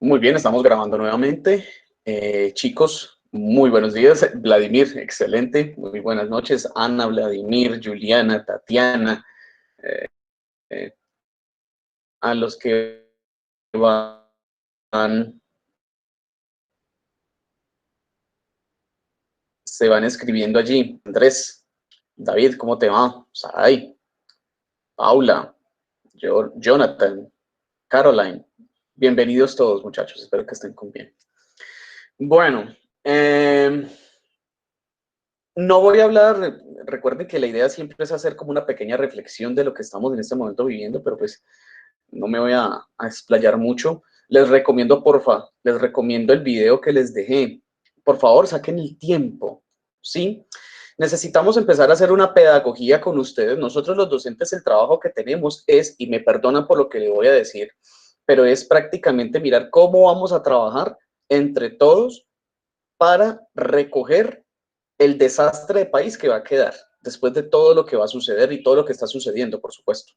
Muy bien, estamos grabando nuevamente. Chicos, muy buenos días. Vladimir, excelente. Muy buenas noches. Ana, Vladimir, Juliana, Tatiana, eh, eh, a los que van, se van escribiendo allí. Andrés, David, ¿cómo te va? Saray, Paula, Jonathan, Caroline. Bienvenidos todos, muchachos. Espero que estén con bien. Bueno, no voy a hablar, recuerden que la idea siempre es hacer como una pequeña reflexión de lo que estamos en este momento viviendo, pero pues no me voy a explayar mucho. Les recomiendo, porfa, les recomiendo el video que les dejé. Por favor, saquen el tiempo, ¿sí? Necesitamos empezar a hacer una pedagogía con ustedes. Nosotros los docentes, el trabajo que tenemos es, y me perdonan por lo que le voy a decir, pero es prácticamente mirar cómo vamos a trabajar entre todos para recoger el desastre de país que va a quedar después de todo lo que va a suceder y todo lo que está sucediendo, por supuesto.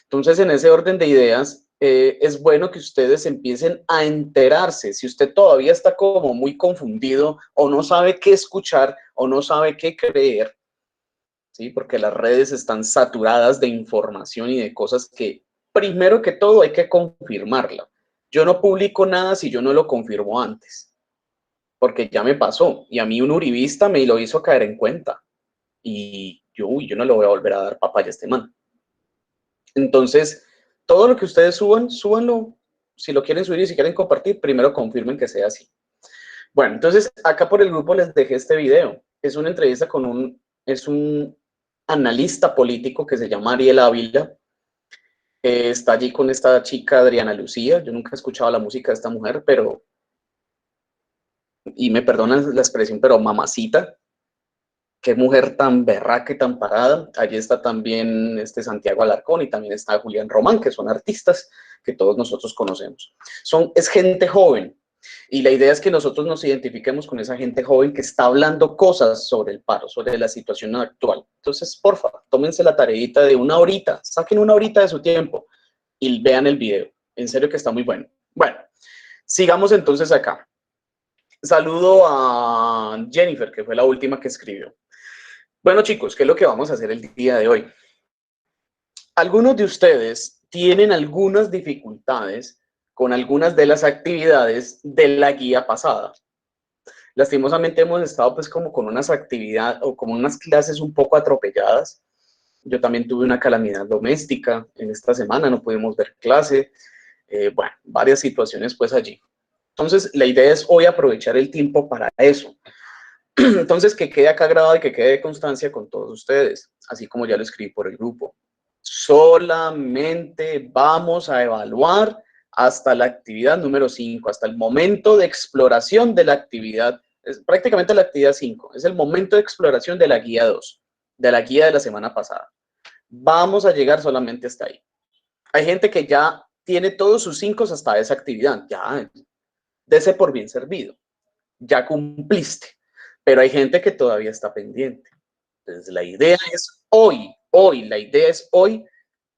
Entonces, en ese orden de ideas, es bueno que ustedes empiecen a enterarse. Si usted todavía está como muy confundido o no sabe qué escuchar o no sabe qué creer, ¿sí? Porque las redes están saturadas de información y de cosas que, primero que todo, hay que confirmarla. Yo no publico nada si yo no lo confirmo antes, porque ya me pasó y a mí un uribista me lo hizo caer en cuenta y yo no le voy a volver a dar papaya a este man. Entonces, todo lo que ustedes suban, súbanlo. Si lo quieren subir y si quieren compartir, primero confirmen que sea así. Bueno, entonces acá por el grupo les dejé este video. Es una entrevista con un analista político que se llama Ariel Ávila. Está allí con esta chica Adriana Lucía. Yo nunca he escuchado la música de esta mujer, pero, y me perdonan la expresión, pero mamacita. Qué mujer tan berraca y tan parada. Allí está también Santiago Alarcón y también está Julián Román, que son artistas que todos nosotros conocemos. Es gente joven y la idea es que nosotros nos identifiquemos con esa gente joven que está hablando cosas sobre el paro, sobre la situación actual. Entonces, porfa, tómense la tareita de una horita, saquen una horita de su tiempo y vean el video. En serio que está muy bueno. Bueno, sigamos entonces acá. Saludo a Jennifer, que fue la última que escribió. Bueno, chicos, ¿qué es lo que vamos a hacer el día de hoy? Algunos de ustedes tienen algunas dificultades con algunas de las actividades de la guía pasada. Lastimosamente hemos estado pues como con unas actividades o como unas clases un poco atropelladas. Yo también tuve una calamidad doméstica en esta semana, no pudimos ver clase. Bueno, varias situaciones pues allí. Entonces, la idea es hoy aprovechar el tiempo para eso. Entonces, que quede acá grabado y que quede de constancia con todos ustedes, así como ya lo escribí por el grupo. Solamente vamos a evaluar hasta la actividad número 5, hasta el momento de exploración de la actividad, es prácticamente la actividad 5, es el momento de exploración de la guía 2, de la guía de la semana pasada. Vamos a llegar solamente hasta ahí. Hay gente que ya tiene todos sus 5 hasta esa actividad, ya, dese por bien servido, ya cumpliste. Pero hay gente que todavía está pendiente. Entonces, la idea es la idea es hoy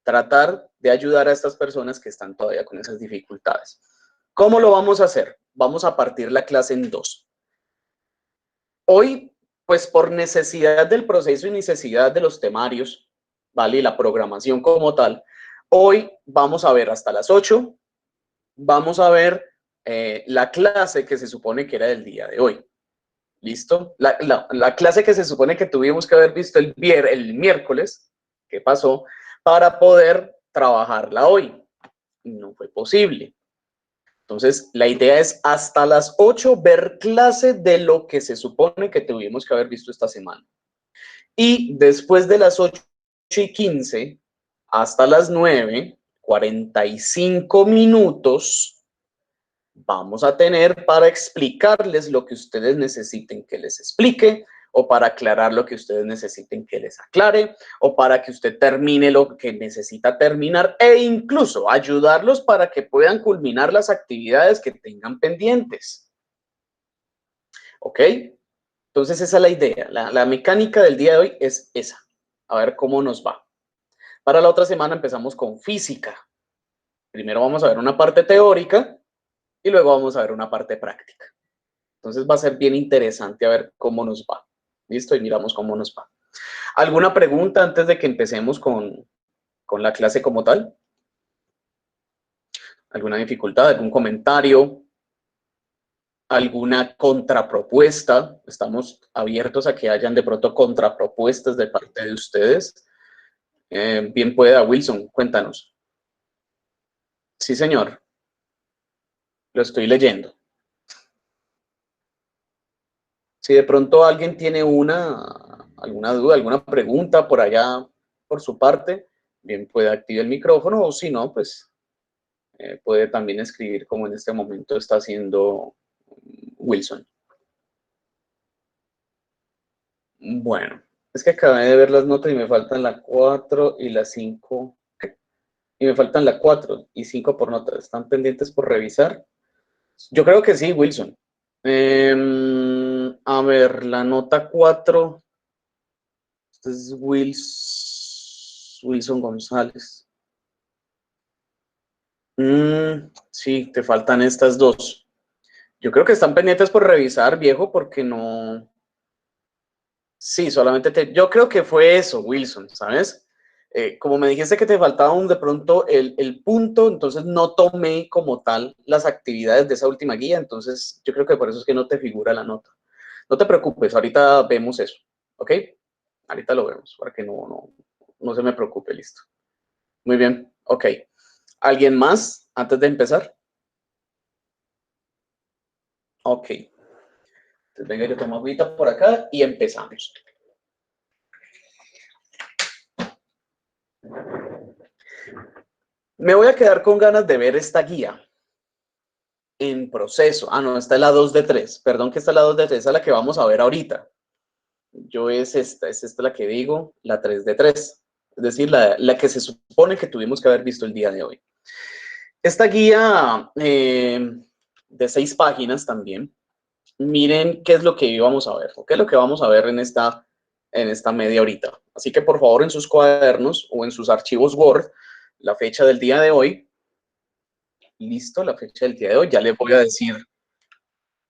tratar de ayudar a estas personas que están todavía con esas dificultades. ¿Cómo lo vamos a hacer? Vamos a partir la clase en 2. Hoy, pues por necesidad del proceso y necesidad de los temarios, ¿vale? Y la programación como tal, hoy vamos a ver hasta las 8, vamos a ver la clase que se supone que era del día de hoy. ¿Listo? La clase que se supone que tuvimos que haber visto el miércoles, ¿qué pasó? Para poder trabajarla hoy. No fue posible. Entonces, la idea es hasta las 8 ver clase de lo que se supone que tuvimos que haber visto esta semana. Y después de las 8:15 hasta las 9, 45 minutos, vamos a tener para explicarles lo que ustedes necesiten que les explique, o para aclarar lo que ustedes necesiten que les aclare, o para que usted termine lo que necesita terminar, e incluso ayudarlos para que puedan culminar las actividades que tengan pendientes. ¿Ok? Entonces esa es la idea. La mecánica del día de hoy es esa. A ver cómo nos va. Para la otra semana empezamos con física. Primero vamos a ver una parte teórica, y luego vamos a ver una parte práctica. Entonces va a ser bien interesante a ver cómo nos va. ¿Listo? Y miramos cómo nos va. ¿Alguna pregunta antes de que empecemos con la clase como tal? ¿Alguna dificultad, algún comentario, alguna contrapropuesta? Estamos abiertos a que hayan de pronto contrapropuestas de parte de ustedes. Bien pueda, Wilson, cuéntanos. Sí, señor. Lo estoy leyendo. Si de pronto alguien tiene alguna duda, alguna pregunta por allá, por su parte, bien puede activar el micrófono o si no, pues puede también escribir como en este momento está haciendo Wilson. Bueno, es que acabé de ver las notas y me faltan la 4 y la 5. Y me faltan la 4 y 5 por notas. ¿Están pendientes por revisar? Yo creo que sí, Wilson. A ver, la nota 4. Este es Wilson González. Sí, te faltan estas dos. Yo creo que están pendientes por revisar, viejo, porque no. Sí, solamente yo creo que fue eso, Wilson, ¿sabes? Como me dijiste que te faltaba de pronto el punto, entonces no tomé como tal las actividades de esa última guía, entonces yo creo que por eso es que no te figura la nota. No te preocupes, ahorita vemos eso, ¿ok? Ahorita lo vemos, para que no se me preocupe, listo. Muy bien, ok. ¿Alguien más antes de empezar? Ok. Entonces venga, yo tomo agüita por acá y empezamos. Me voy a quedar con ganas de ver esta guía en proceso. Ah, no, esta es la 2 de 3. Perdón que esta es la 2 de 3, esa es la que vamos a ver ahorita. Es esta la que digo, la 3 de 3. Es decir, la que se supone que tuvimos que haber visto el día de hoy. Esta guía de 6 páginas también, miren qué es lo que íbamos a ver, o qué es lo que vamos a ver en esta media horita. Así que por favor en sus cuadernos o en sus archivos Word, la fecha del día de hoy, listo, la fecha del día de hoy, ya les voy a decir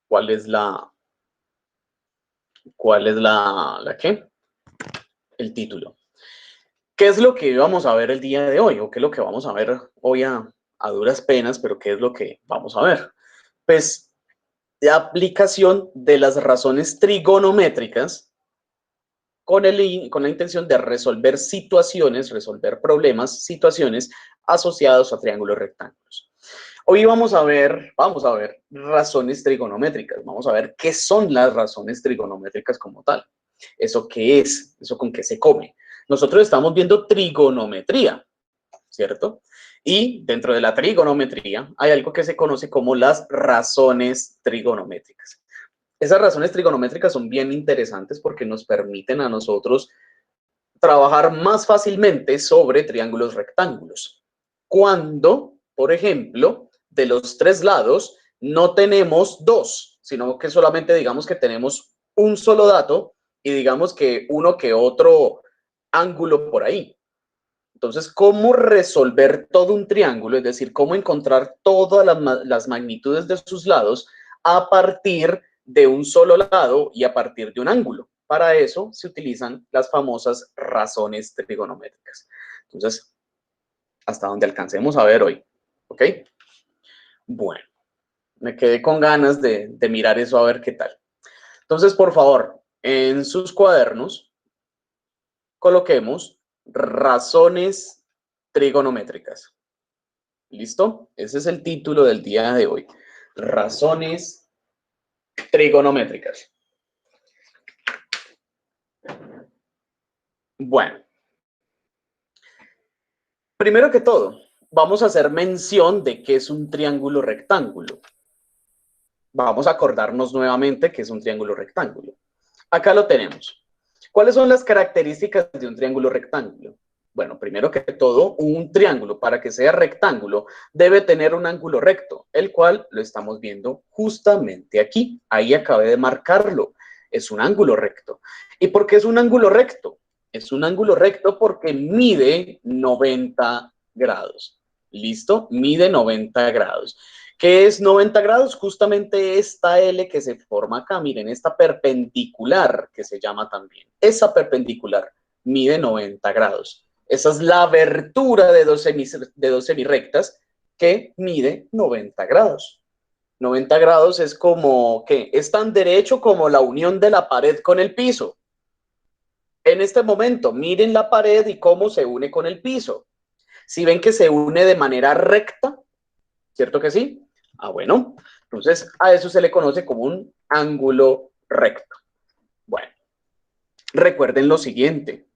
cuál es la qué, el título. ¿Qué es lo que vamos a ver el día de hoy? ¿O qué es lo que vamos a ver hoy a duras penas? Pero ¿qué es lo que vamos a ver? Pues la aplicación de las razones trigonométricas con la intención de resolver resolver problemas, situaciones asociados a triángulos rectángulos. Hoy vamos a ver razones trigonométricas, vamos a ver qué son las razones trigonométricas como tal. ¿Eso qué es? ¿Eso con qué se come? Nosotros estamos viendo trigonometría, ¿cierto? Y dentro de la trigonometría hay algo que se conoce como las razones trigonométricas. Esas razones trigonométricas son bien interesantes porque nos permiten a nosotros trabajar más fácilmente sobre triángulos rectángulos. Cuando, por ejemplo, de los 3 lados no tenemos 2, sino que solamente digamos que tenemos un solo dato y digamos que uno que otro ángulo por ahí. Entonces, ¿cómo resolver todo un triángulo? Es decir, ¿cómo encontrar todas las magnitudes de sus lados a partir de un solo lado y a partir de un ángulo? Para eso se utilizan las famosas razones trigonométricas. Entonces, hasta donde alcancemos a ver hoy. ¿Ok? Bueno, me quedé con ganas de mirar eso a ver qué tal. Entonces, por favor, en sus cuadernos, coloquemos razones trigonométricas. ¿Listo? Ese es el título del día de hoy. Razones trigonométricas. Bueno, primero que todo, vamos a hacer mención de qué es un triángulo rectángulo. Vamos a acordarnos nuevamente qué es un triángulo rectángulo. Acá lo tenemos. ¿Cuáles son las características de un triángulo rectángulo? Bueno, primero que todo, un triángulo, para que sea rectángulo, debe tener un ángulo recto, el cual lo estamos viendo justamente aquí. Ahí acabé de marcarlo. Es un ángulo recto. ¿Y por qué es un ángulo recto? Es un ángulo recto porque mide 90 grados. ¿Listo? Mide 90 grados. ¿Qué es 90 grados? Justamente esta L que se forma acá, miren, esta perpendicular que se llama también. Esa perpendicular mide 90 grados. Esa es la abertura de dos semirrectas que mide 90 grados. 90 grados es como, ¿qué? Es tan derecho como la unión de la pared con el piso. En este momento, miren la pared y cómo se une con el piso. Si ven que se une de manera recta, ¿cierto que sí? Ah, bueno, entonces a eso se le conoce como un ángulo recto. Bueno, recuerden lo siguiente.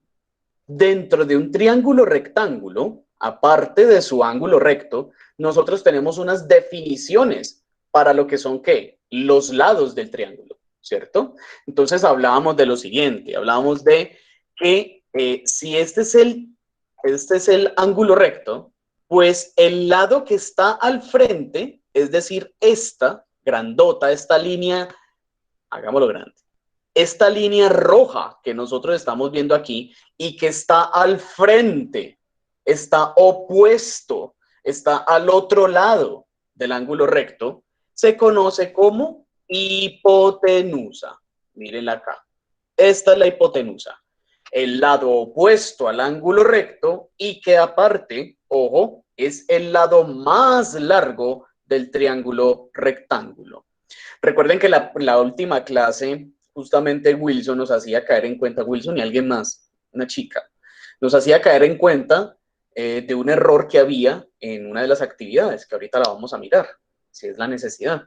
Dentro de un triángulo rectángulo, aparte de su ángulo recto, nosotros tenemos unas definiciones para lo que son, ¿qué? Los lados del triángulo, ¿cierto? Entonces hablábamos de lo siguiente, hablábamos de que si este es el ángulo recto, pues el lado que está al frente, es decir, esta grandota, esta línea, hagámoslo grande, esta línea roja que nosotros estamos viendo aquí y que está al frente, está opuesto, está al otro lado del ángulo recto, se conoce como hipotenusa. Mírenla acá. Esta es la hipotenusa. El lado opuesto al ángulo recto y que aparte, ojo, es el lado más largo del triángulo rectángulo. Recuerden que la última clase, justamente Wilson nos hacía caer en cuenta, Wilson y alguien más, una chica, nos hacía caer en cuenta de un error que había en una de las actividades, que ahorita la vamos a mirar, si es la necesidad,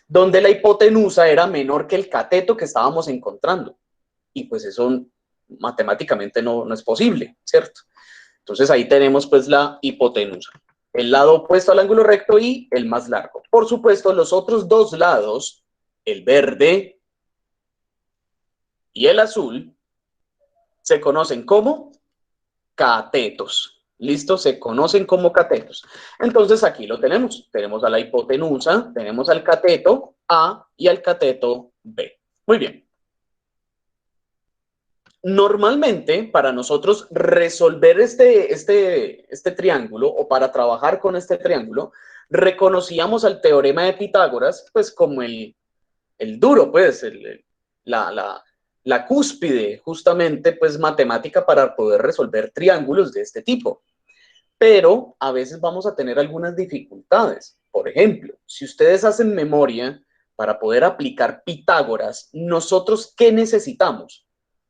donde la hipotenusa era menor que el cateto que estábamos encontrando. Y pues eso matemáticamente no es posible, ¿cierto? Entonces ahí tenemos pues la hipotenusa, el lado opuesto al ángulo recto y el más largo. Por supuesto, los otros dos lados, el verde y el azul, se conocen como catetos. ¿Listo? Se conocen como catetos. Entonces aquí lo tenemos. Tenemos a la hipotenusa, tenemos al cateto A y al cateto B. Muy bien. Normalmente, para nosotros resolver este triángulo o para trabajar con este triángulo, reconocíamos al teorema de Pitágoras pues como el duro, pues, la cúspide justamente pues matemática para poder resolver triángulos de este tipo. Pero a veces vamos a tener algunas dificultades. Por ejemplo, si ustedes hacen memoria para poder aplicar Pitágoras, nosotros ¿qué necesitamos?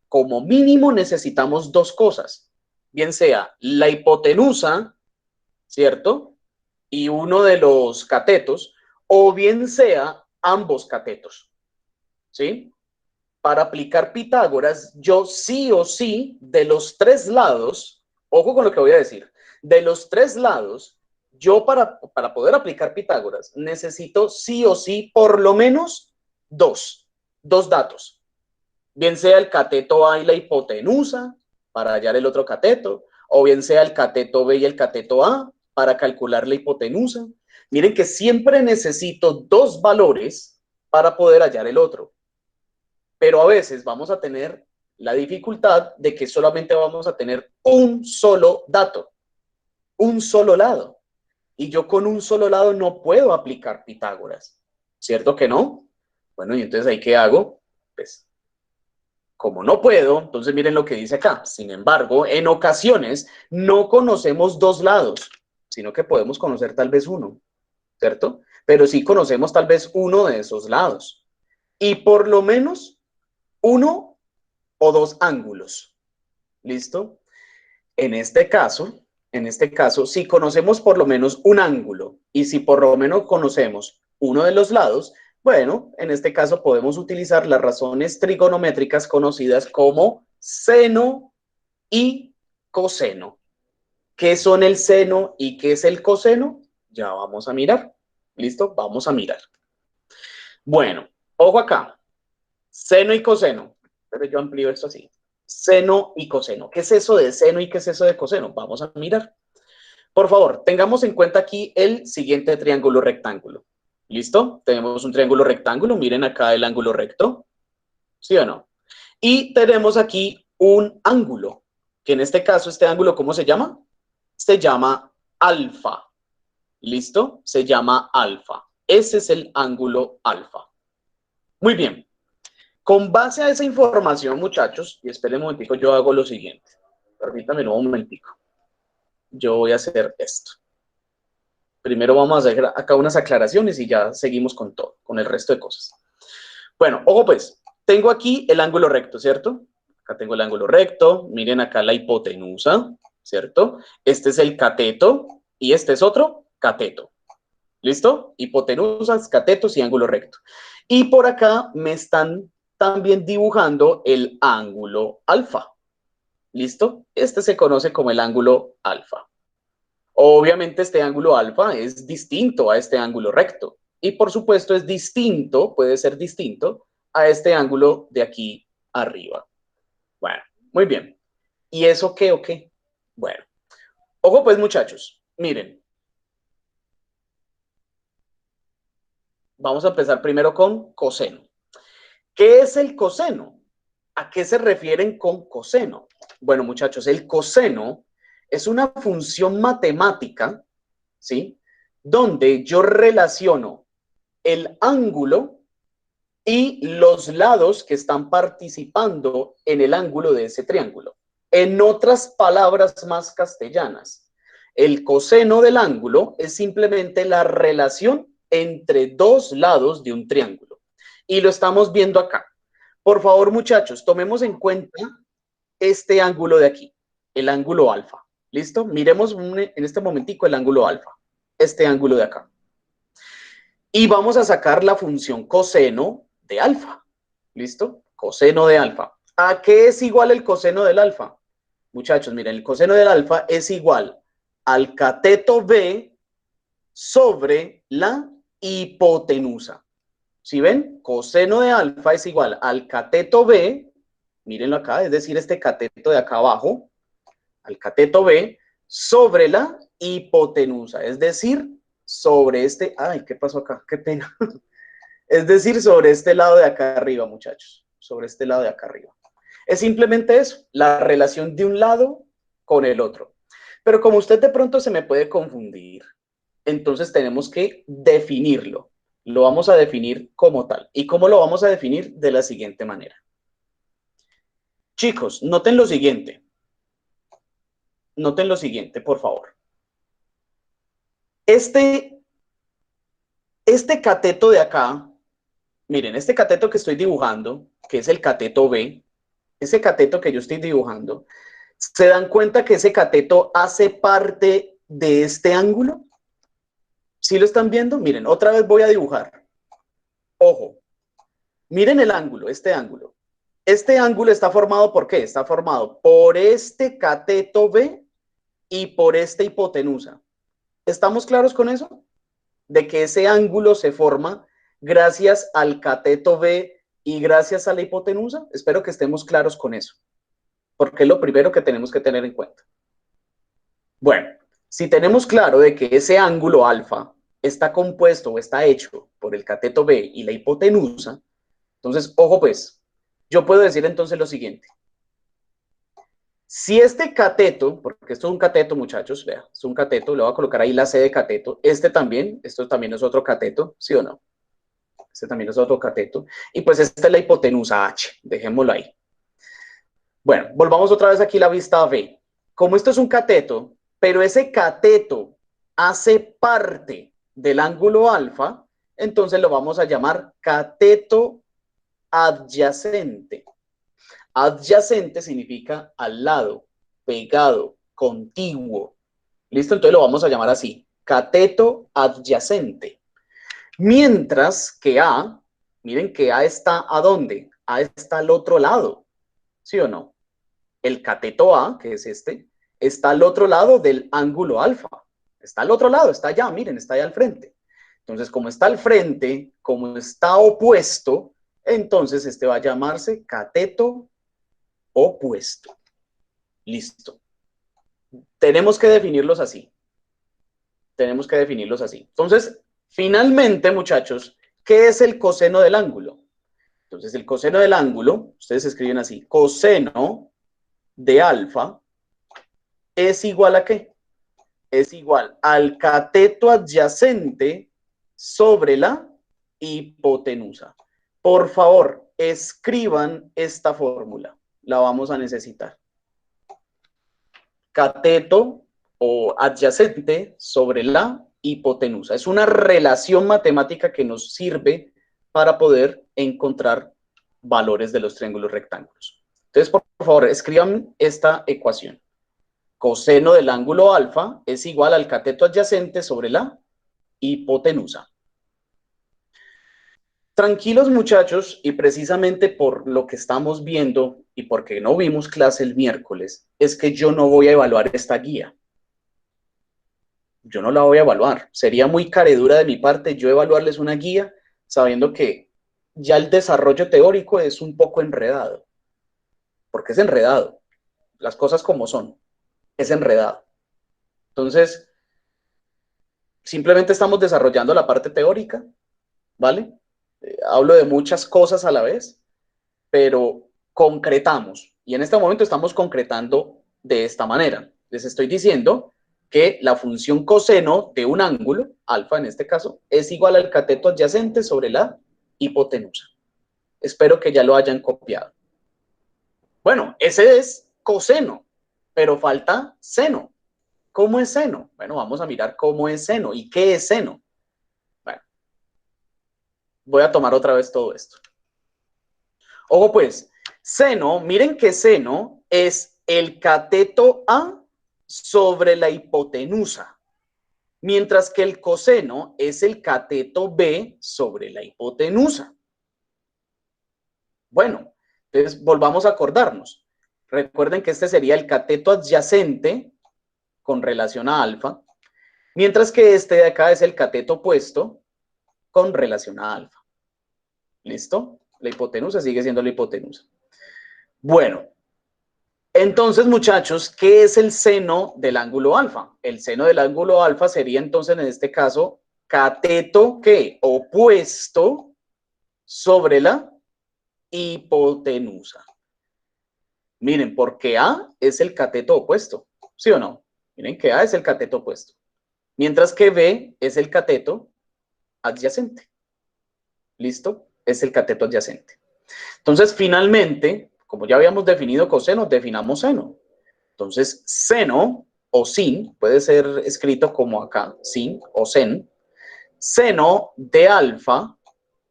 Como mínimo necesitamos dos cosas, bien sea la hipotenusa, ¿cierto? Y uno de los catetos, o bien sea ambos catetos, ¿sí? Para aplicar Pitágoras, yo sí o sí, de los tres lados, ojo con lo que voy a decir, de los tres lados, yo para poder aplicar Pitágoras necesito sí o sí por lo menos dos datos. Bien sea el cateto A y la hipotenusa para hallar el otro cateto, o bien sea el cateto B y el cateto A para calcular la hipotenusa. Miren que siempre necesito dos valores para poder hallar el otro. Pero a veces vamos a tener la dificultad de que solamente vamos a tener un solo dato, un solo lado. Y yo con un solo lado no puedo aplicar Pitágoras. ¿Cierto que no? Bueno, y entonces ahí qué hago? Pues como no puedo, entonces miren lo que dice acá. Sin embargo, en ocasiones no conocemos dos lados, sino que podemos conocer tal vez uno, ¿cierto? Pero sí conocemos tal vez uno de esos lados. Y por lo menos uno o dos ángulos. ¿Listo? En este caso, si conocemos por lo menos un ángulo y si por lo menos conocemos uno de los lados, bueno, en este caso podemos utilizar las razones trigonométricas conocidas como seno y coseno. ¿Qué son el seno y qué es el coseno? Ya vamos a mirar. ¿Listo? Vamos a mirar. Bueno, ojo acá. Seno y coseno. Pero yo amplío esto así. Seno y coseno. ¿Qué es eso de seno y qué es eso de coseno? Vamos a mirar. Por favor, tengamos en cuenta aquí el siguiente triángulo rectángulo. ¿Listo? Tenemos un triángulo rectángulo. Miren acá el ángulo recto. ¿Sí o no? Y tenemos aquí un ángulo, que en este caso, este ángulo, ¿cómo se llama? Se llama alfa. ¿Listo? Se llama alfa. Ese es el ángulo alfa. Muy bien. Con base a esa información, muchachos, y esperen un momentico, yo hago lo siguiente. Permítanme un momentico. Yo voy a hacer esto. Primero vamos a hacer acá unas aclaraciones y ya seguimos con todo, con el resto de cosas. Bueno, ojo pues, tengo aquí el ángulo recto, ¿cierto? Acá tengo el ángulo recto, miren acá la hipotenusa, ¿cierto? Este es el cateto y este es otro cateto. ¿Listo? Hipotenusas, catetos y ángulo recto. Y por acá me están también dibujando el ángulo alfa. ¿Listo? Este se conoce como el ángulo alfa. Obviamente este ángulo alfa es distinto a este ángulo recto. Y por supuesto es distinto, puede ser distinto a este ángulo de aquí arriba. Bueno, muy bien. ¿Y eso qué o qué? Bueno, ojo pues muchachos, miren. Vamos a empezar primero con coseno. ¿Qué es el coseno? ¿A qué se refieren con coseno? Bueno, muchachos, el coseno es una función matemática, ¿sí? Donde yo relaciono el ángulo y los lados que están participando en el ángulo de ese triángulo. En otras palabras más castellanas, el coseno del ángulo es simplemente la relación entre dos lados de un triángulo. Y lo estamos viendo acá. Por favor, muchachos, tomemos en cuenta este ángulo de aquí, el ángulo alfa. ¿Listo? Miremos en este momentico el ángulo alfa, este ángulo de acá. Y vamos a sacar la función coseno de alfa. ¿Listo? Coseno de alfa. ¿A qué es igual el coseno del alfa? Muchachos, miren, el coseno del alfa es igual al cateto B sobre la hipotenusa. ¿Sí ven? Coseno de alfa es igual al cateto B, mírenlo acá, es decir, este cateto de acá abajo, al cateto B, sobre la hipotenusa, es decir, sobre este, ay, ¿qué pasó acá? Qué pena. Es decir, sobre este lado de acá arriba, muchachos, sobre este lado de acá arriba. Es simplemente eso, la relación de un lado con el otro. Pero como usted de pronto se me puede confundir, entonces tenemos que definirlo. Lo vamos a definir como tal. ¿Y cómo lo vamos a definir? De la siguiente manera. Chicos, noten lo siguiente. Noten lo siguiente, por favor. Este cateto de acá, miren, este cateto que estoy dibujando, que es el cateto B, ese cateto que yo estoy dibujando, ¿se dan cuenta que ese cateto hace parte de este ángulo? ¿Sí lo están viendo? Miren, otra vez voy a dibujar. Ojo, miren el ángulo, este ángulo. Este ángulo está formado ¿por qué? Está formado por este cateto B y por esta hipotenusa. ¿Estamos claros con eso? De que ese ángulo se forma gracias al cateto B y gracias a la hipotenusa. Espero que estemos claros con eso, porque es lo primero que tenemos que tener en cuenta. Bueno, si tenemos claro de que ese ángulo alfa está compuesto o está hecho por el cateto B y la hipotenusa, entonces, ojo pues, yo puedo decir entonces lo siguiente. Si este cateto, porque esto es un cateto, muchachos, vea, es un cateto, le voy a colocar ahí la C de cateto, esto también es otro cateto, ¿sí o no? Este también es otro cateto. Y pues esta es la hipotenusa H, dejémoslo ahí. Bueno, volvamos otra vez aquí a la vista B. Como esto es un cateto, pero ese cateto hace parte del ángulo alfa, entonces lo vamos a llamar cateto adyacente. Adyacente significa al lado, pegado, contiguo. ¿Listo? Entonces lo vamos a llamar así, cateto adyacente. Mientras que A, miren que A está ¿a dónde? A está al otro lado, ¿sí o no? El cateto A, que es este, está al otro lado del ángulo alfa. Está al otro lado, está allá, miren, está allá al frente. Entonces, como está al frente, como está opuesto, entonces este va a llamarse cateto opuesto. Listo. Tenemos que definirlos así. Tenemos que definirlos así. Entonces, finalmente, muchachos, ¿qué es el coseno del ángulo? Entonces, el coseno del ángulo, ustedes escriben así, coseno de alfa es igual a ¿qué? Es igual al cateto adyacente sobre la hipotenusa. Por favor, escriban esta fórmula. La vamos a necesitar. Cateto o adyacente sobre la hipotenusa. Es una relación matemática que nos sirve para poder encontrar valores de los triángulos rectángulos. Entonces, por favor, escriban esta ecuación. Coseno del ángulo alfa es igual al cateto adyacente sobre la hipotenusa. Tranquilos, muchachos, y precisamente por lo que estamos viendo y porque no vimos clase el miércoles, es que yo no voy a evaluar esta guía. Yo no la voy a evaluar. Sería muy caredura de mi parte yo evaluarles una guía sabiendo que ya el desarrollo teórico es un poco enredado. Porque es enredado. Las cosas como son. Es enredado. Entonces, simplemente estamos desarrollando la parte teórica, ¿vale? Hablo de muchas cosas a la vez, pero concretamos. Y en este momento estamos concretando de esta manera. Les estoy diciendo que la función coseno de un ángulo, alfa en este caso, es igual al cateto adyacente sobre la hipotenusa. Espero que ya lo hayan copiado. Bueno, ese es coseno, pero falta seno. ¿Cómo es seno? Bueno, vamos a mirar cómo es seno y qué es seno. Bueno, voy a tomar otra vez todo esto. Ojo pues, seno, miren que seno es el cateto A sobre la hipotenusa, mientras que el coseno es el cateto B sobre la hipotenusa. Bueno, entonces volvamos a acordarnos. Recuerden que este sería el cateto adyacente con relación a alfa, mientras que este de acá es el cateto opuesto con relación a alfa. ¿Listo? La hipotenusa sigue siendo la hipotenusa. Bueno, entonces, muchachos, ¿qué es el seno del ángulo alfa? El seno del ángulo alfa sería entonces, en este caso, cateto, ¿qué? Opuesto sobre la hipotenusa. Miren, porque A es el cateto opuesto, ¿sí o no? Miren que A es el cateto opuesto, mientras que B es el cateto adyacente. ¿Listo? Es el cateto adyacente. Entonces, finalmente, como ya habíamos definido coseno, definamos seno. Entonces, seno o sin, puede ser escrito como acá, sin o sen. Seno de alfa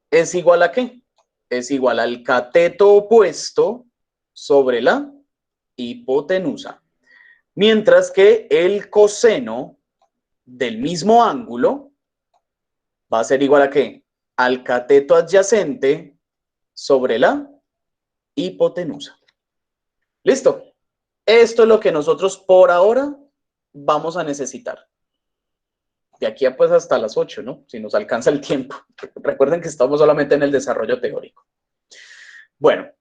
es igual a ¿qué? Es igual al cateto opuesto sobre la hipotenusa. Mientras que el coseno del mismo ángulo va a ser igual a ¿qué? Al cateto adyacente sobre la hipotenusa. ¿Listo? Esto es lo que nosotros por ahora vamos a necesitar. De aquí a pues hasta las 8, ¿no? Si nos alcanza el tiempo. Recuerden que estamos solamente en el desarrollo teórico. Bueno,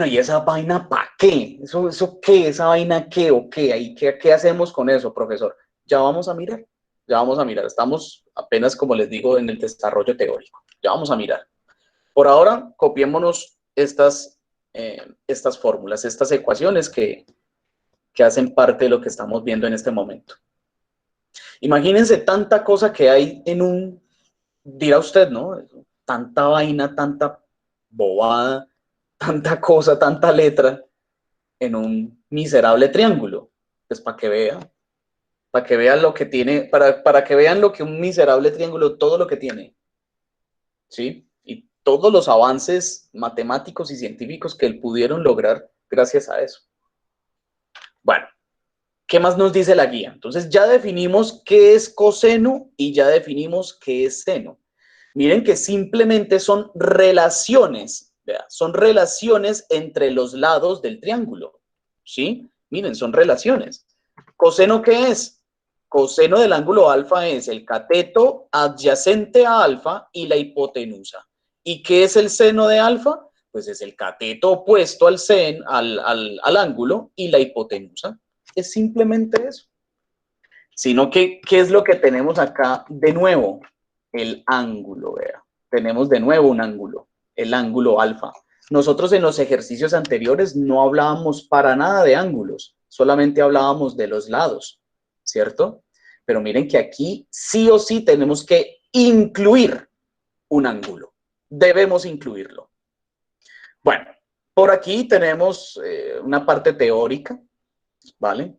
¿y esa vaina para qué? ¿Eso qué? ¿Esa vaina qué o qué? ¿Qué hacemos con eso, profesor? Ya vamos a mirar. Ya vamos a mirar. Estamos apenas, como les digo, en el desarrollo teórico. Ya vamos a mirar. Por ahora, copiémonos estas fórmulas, estas ecuaciones que hacen parte de lo que estamos viendo en este momento. Imagínense tanta cosa que hay en un, dirá usted, ¿no? Tanta vaina, tanta bobada, tanta cosa, tanta letra en un miserable triángulo. Pues para que vean lo que tiene, para que vean lo que un miserable triángulo, todo lo que tiene, ¿sí? Y todos los avances matemáticos y científicos que pudieron lograr gracias a eso. Bueno, ¿qué más nos dice la guía? Entonces ya definimos qué es coseno y ya definimos qué es seno. Miren que simplemente son relaciones, ¿verdad? Son relaciones entre los lados del triángulo, ¿sí? Miren, son relaciones. ¿Coseno qué es? Coseno del ángulo alfa es el cateto adyacente a alfa y la hipotenusa. ¿Y qué es el seno de alfa? Pues es el cateto opuesto al ángulo y la hipotenusa. Es simplemente eso. Sino que, ¿qué es lo que tenemos acá de nuevo? El ángulo, vea. Tenemos de nuevo un ángulo, el ángulo alfa. Nosotros en los ejercicios anteriores no hablábamos para nada de ángulos, solamente hablábamos de los lados, ¿cierto? Pero miren que aquí sí o sí tenemos que incluir un ángulo. Debemos incluirlo. Bueno, por aquí tenemos una parte teórica, ¿vale?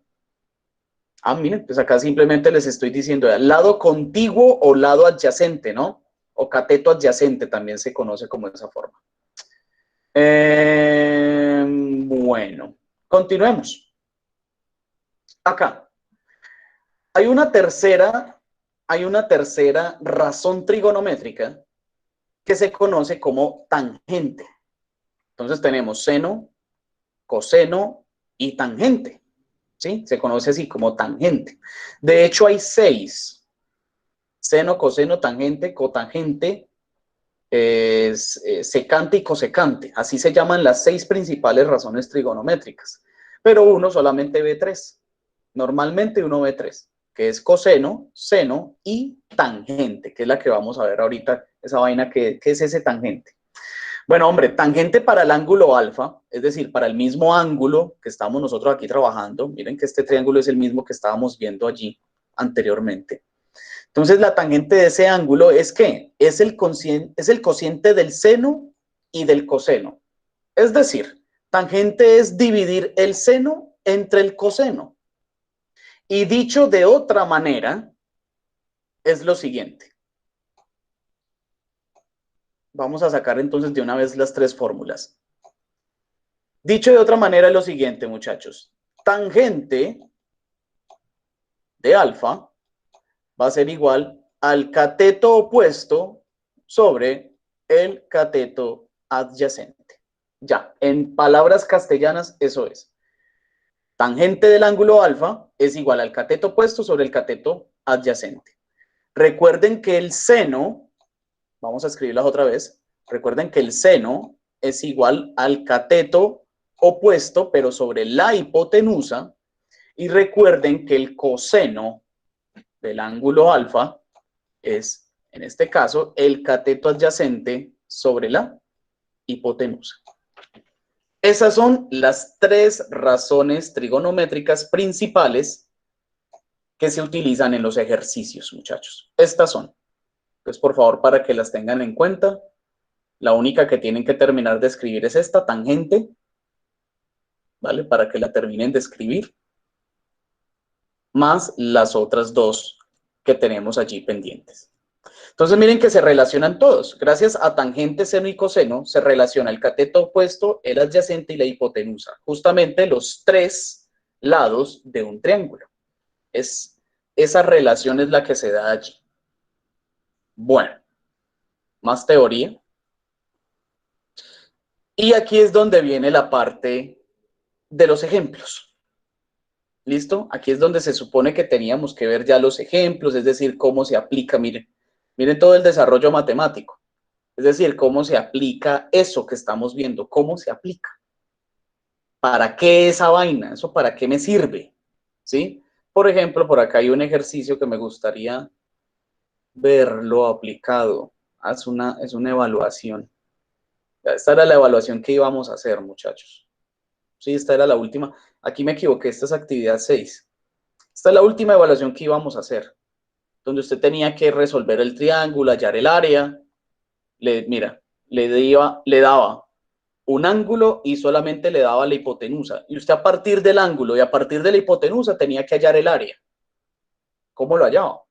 Miren, pues acá simplemente les estoy diciendo lado contiguo o lado adyacente, ¿no? O cateto adyacente también se conoce como de esa forma. Bueno, continuemos. Acá. Hay una tercera razón trigonométrica que se conoce como tangente. Entonces tenemos seno, coseno y tangente. ¿Sí? Se conoce así como tangente. De hecho, hay 6. Seno, coseno, tangente, cotangente, secante y cosecante. Así se llaman las 6 principales razones trigonométricas. Pero uno solamente ve 3. Normalmente uno ve 3, que es coseno, seno y tangente, que es la que vamos a ver ahorita, esa vaina que es ese tangente. Bueno, hombre, tangente para el ángulo alfa, es decir, para el mismo ángulo que estamos nosotros aquí trabajando. Miren que este triángulo es el mismo que estábamos viendo allí anteriormente. Entonces, la tangente de ese ángulo es ¿qué? Es el cociente del seno y del coseno. Es decir, tangente es dividir el seno entre el coseno. Y dicho de otra manera, es lo siguiente. Vamos a sacar entonces de una vez las 3 fórmulas. Dicho de otra manera es lo siguiente, muchachos. Tangente de alfa va a ser igual al cateto opuesto sobre el cateto adyacente. Ya, en palabras castellanas, eso es. Tangente del ángulo alfa es igual al cateto opuesto sobre el cateto adyacente. Recuerden que el seno, vamos a escribirlas otra vez, recuerden que el seno es igual al cateto opuesto, pero sobre la hipotenusa, y recuerden que el coseno del ángulo alfa es, en este caso, el cateto adyacente sobre la hipotenusa. Esas son las 3 razones trigonométricas principales que se utilizan en los ejercicios, muchachos. Estas son. Entonces, por favor, para que las tengan en cuenta, la única que tienen que terminar de escribir es esta, tangente, ¿vale? Para que la terminen de escribir, más las otras 2 que tenemos allí pendientes. Entonces, miren que se relacionan todos. Gracias a tangente, seno y coseno, se relaciona el cateto opuesto, el adyacente y la hipotenusa. Justamente los 3 lados de un triángulo. Esa relación es la que se da allí. Bueno, más teoría. Y aquí es donde viene la parte de los ejemplos. ¿Listo? Aquí es donde se supone que teníamos que ver ya los ejemplos, es decir, cómo se aplica, miren todo el desarrollo matemático, es decir, cómo se aplica eso que estamos viendo, cómo se aplica. ¿Para qué esa vaina? ¿Eso para qué me sirve? ¿Sí? Por ejemplo, por acá hay un ejercicio que me gustaría verlo aplicado. Es una evaluación. Esta era la evaluación que íbamos a hacer, muchachos. Sí, esta era la última. Aquí me equivoqué, esta es actividad 6. Esta es la última evaluación que íbamos a hacer, donde usted tenía que resolver el triángulo, hallar el área. Le daba un ángulo y solamente le daba la hipotenusa. Y usted a partir del ángulo y a partir de la hipotenusa tenía que hallar el área. ¿Cómo lo hallaba?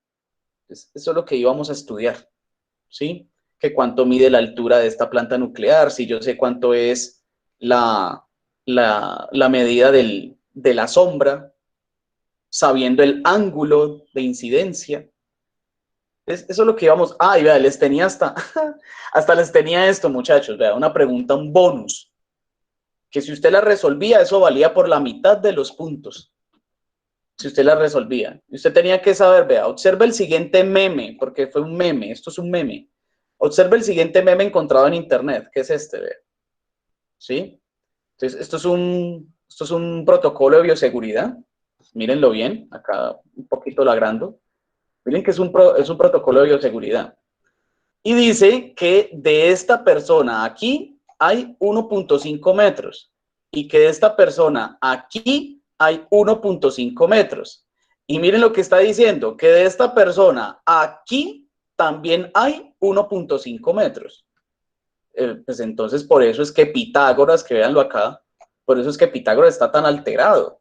Eso es lo que íbamos a estudiar, ¿sí? Que cuánto mide la altura de esta planta nuclear, si yo sé cuánto es la medida de la sombra, sabiendo el ángulo de incidencia. Eso es lo que íbamos. Y vea, les tenía hasta les tenía esto, muchachos. Vea, una pregunta, un bonus. Que si usted la resolvía, eso valía por la mitad de los puntos. Si usted la resolvía. Y usted tenía que saber, vea, observe el siguiente meme, porque fue un meme, esto es un meme. Observe el siguiente meme encontrado en internet, que es este, vea. ¿Sí? Entonces, esto es un protocolo de bioseguridad. Mírenlo bien, acá un poquito lo agrando. Miren que es un protocolo de bioseguridad. Y dice que de esta persona aquí hay 1.5 metros y que de esta persona aquí hay 1.5 metros. Y miren lo que está diciendo, que de esta persona aquí también hay 1.5 metros. Pues entonces por eso es que Pitágoras, que véanlo acá, por eso es que Pitágoras está tan alterado,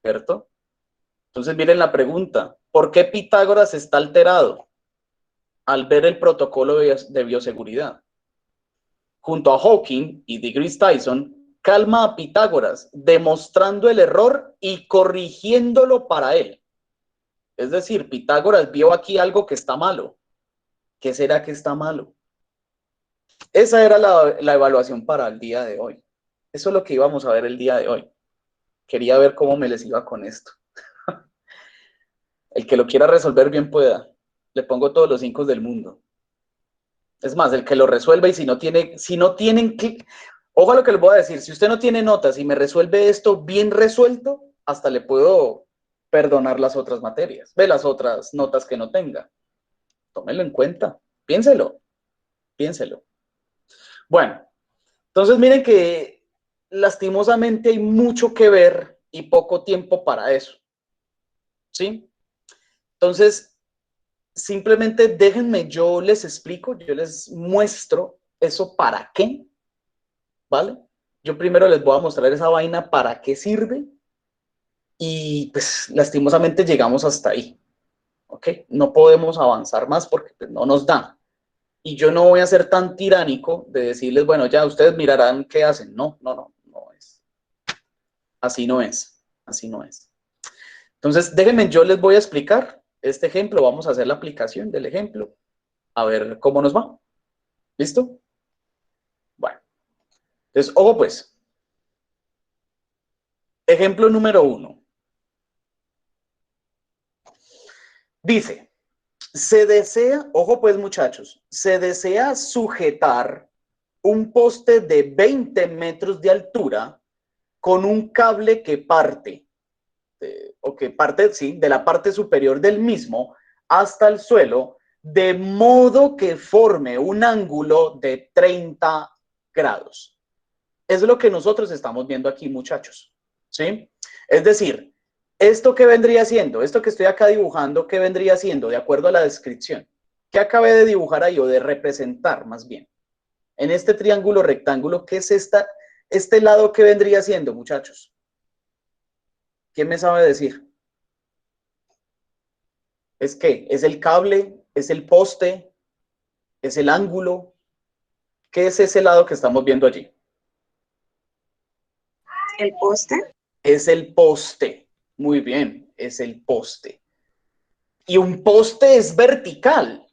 ¿cierto? Entonces miren la pregunta, ¿por qué Pitágoras está alterado al ver el protocolo de bioseguridad? Junto a Hawking y deGrasse Tyson, calma a Pitágoras, demostrando el error y corrigiéndolo para él. Es decir, Pitágoras vio aquí algo que está malo. ¿Qué será que está malo? Esa era la evaluación para el día de hoy. Eso es lo que íbamos a ver el día de hoy. Quería ver cómo me les iba con esto. El que lo quiera resolver bien pueda. Le pongo todos los 5 del mundo. Es más, el que lo resuelva y si no tienen que... Ojo a lo que les voy a decir. Si usted no tiene notas y me resuelve esto bien resuelto, hasta le puedo perdonar las otras materias. Ve las otras notas que no tenga. Tómelo en cuenta. Piénselo. Piénselo. Bueno, entonces miren que lastimosamente hay mucho que ver y poco tiempo para eso. ¿Sí? Entonces, simplemente déjenme, yo les explico, yo les muestro eso para qué, ¿vale? Yo primero les voy a mostrar esa vaina para qué sirve y pues lastimosamente llegamos hasta ahí, ¿ok? No podemos avanzar más porque pues, no nos da. Y yo no voy a ser tan tiránico de decirles, bueno, ya ustedes mirarán qué hacen. No, no, no, no es. Así no es, así no es. Entonces, déjenme, yo les voy a explicar este ejemplo, vamos a hacer la aplicación del ejemplo, a ver cómo nos va. ¿Listo? Bueno, entonces, ojo pues. Ejemplo número 1. Dice, se desea, ojo pues muchachos, se desea sujetar un poste de 20 metros de altura con un cable que parte, sí, de la parte superior del mismo hasta el suelo, de modo que forme un ángulo de 30 grados. Es lo que nosotros estamos viendo aquí, muchachos. ¿Sí? Es decir, ¿esto qué vendría siendo? Esto que estoy acá dibujando, ¿qué vendría siendo? De acuerdo a la descripción. ¿Qué acabé de dibujar ahí o de representar más bien? En este triángulo rectángulo, ¿qué es este lado que vendría siendo, muchachos? ¿Quién me sabe decir? ¿Es qué? ¿Es el cable? ¿Es el poste? ¿Es el ángulo? ¿Qué es ese lado que estamos viendo allí? ¿El poste? Es el poste. Muy bien, es el poste. Y un poste es vertical,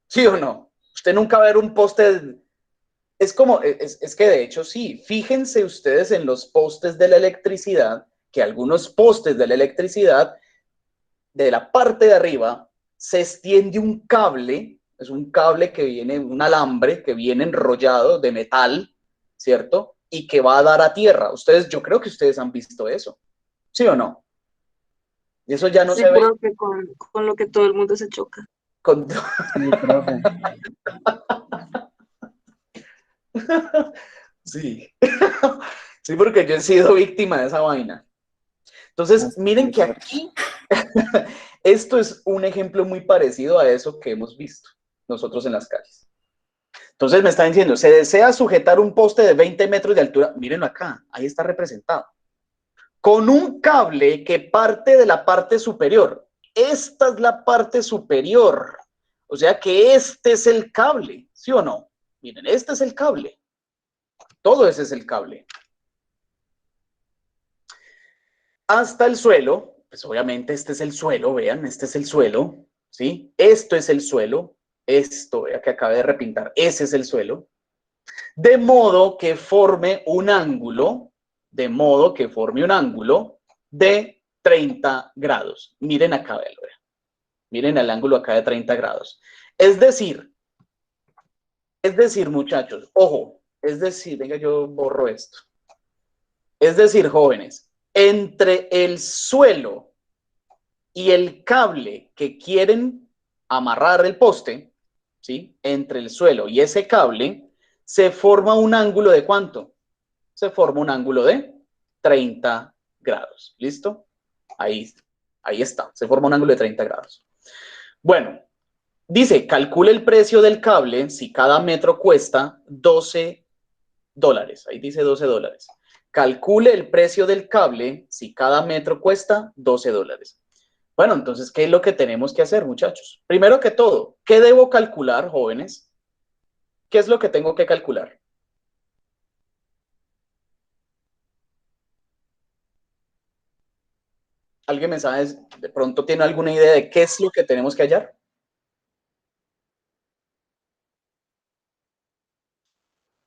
¿sí o no? Usted nunca va a ver un poste, es como, es que de hecho sí, fíjense ustedes en los postes de la electricidad, que algunos postes de la electricidad, de la parte de arriba, se extiende un cable, es un cable que viene, un alambre que viene enrollado de metal, ¿cierto? Y que va a dar a tierra. Ustedes, yo creo que ustedes han visto eso, ¿sí o no? Y eso ya no Sí, se ve creo que con lo que todo el mundo se choca. con... Sí, profe. Sí. Sí, porque yo he sido víctima de esa vaina. Entonces, miren que aquí, esto es un ejemplo muy parecido a eso que hemos visto nosotros en las calles. Entonces me está diciendo, se desea sujetar un poste de 20 metros de altura, mírenlo acá, ahí está representado, con un cable que parte de la parte superior. Esta es la parte superior, o sea que este es el cable, ¿sí o no? Miren, este es el cable, todo ese es el cable. Hasta el suelo, pues obviamente este es el suelo, vean, este es el suelo, ¿sí? Esto es el suelo, esto, vea que acabé de repintar, ese es el suelo, de modo que forme un ángulo, de 30 grados. Miren acá, vean, miren el ángulo acá de 30 grados. Es decir, muchachos, ojo, es decir, venga, yo borro esto. Es decir, jóvenes, entre el suelo y el cable que quieren amarrar el poste, ¿sí? Entre el suelo y ese cable, se forma un ángulo de ¿cuánto? Se forma un ángulo de 30 grados. ¿Listo? Ahí está. Se forma un ángulo de 30 grados. Bueno, Dice, calcule el precio del cable si cada metro cuesta $12. Ahí dice $12. Calcule el precio del cable si cada metro cuesta $12. Bueno, entonces, ¿qué es lo que tenemos que hacer, muchachos? Primero que todo, ¿qué debo calcular, jóvenes? ¿Qué es lo que tengo que calcular? ¿Alguien me sabe, de pronto tiene alguna idea de qué es lo que tenemos que hallar?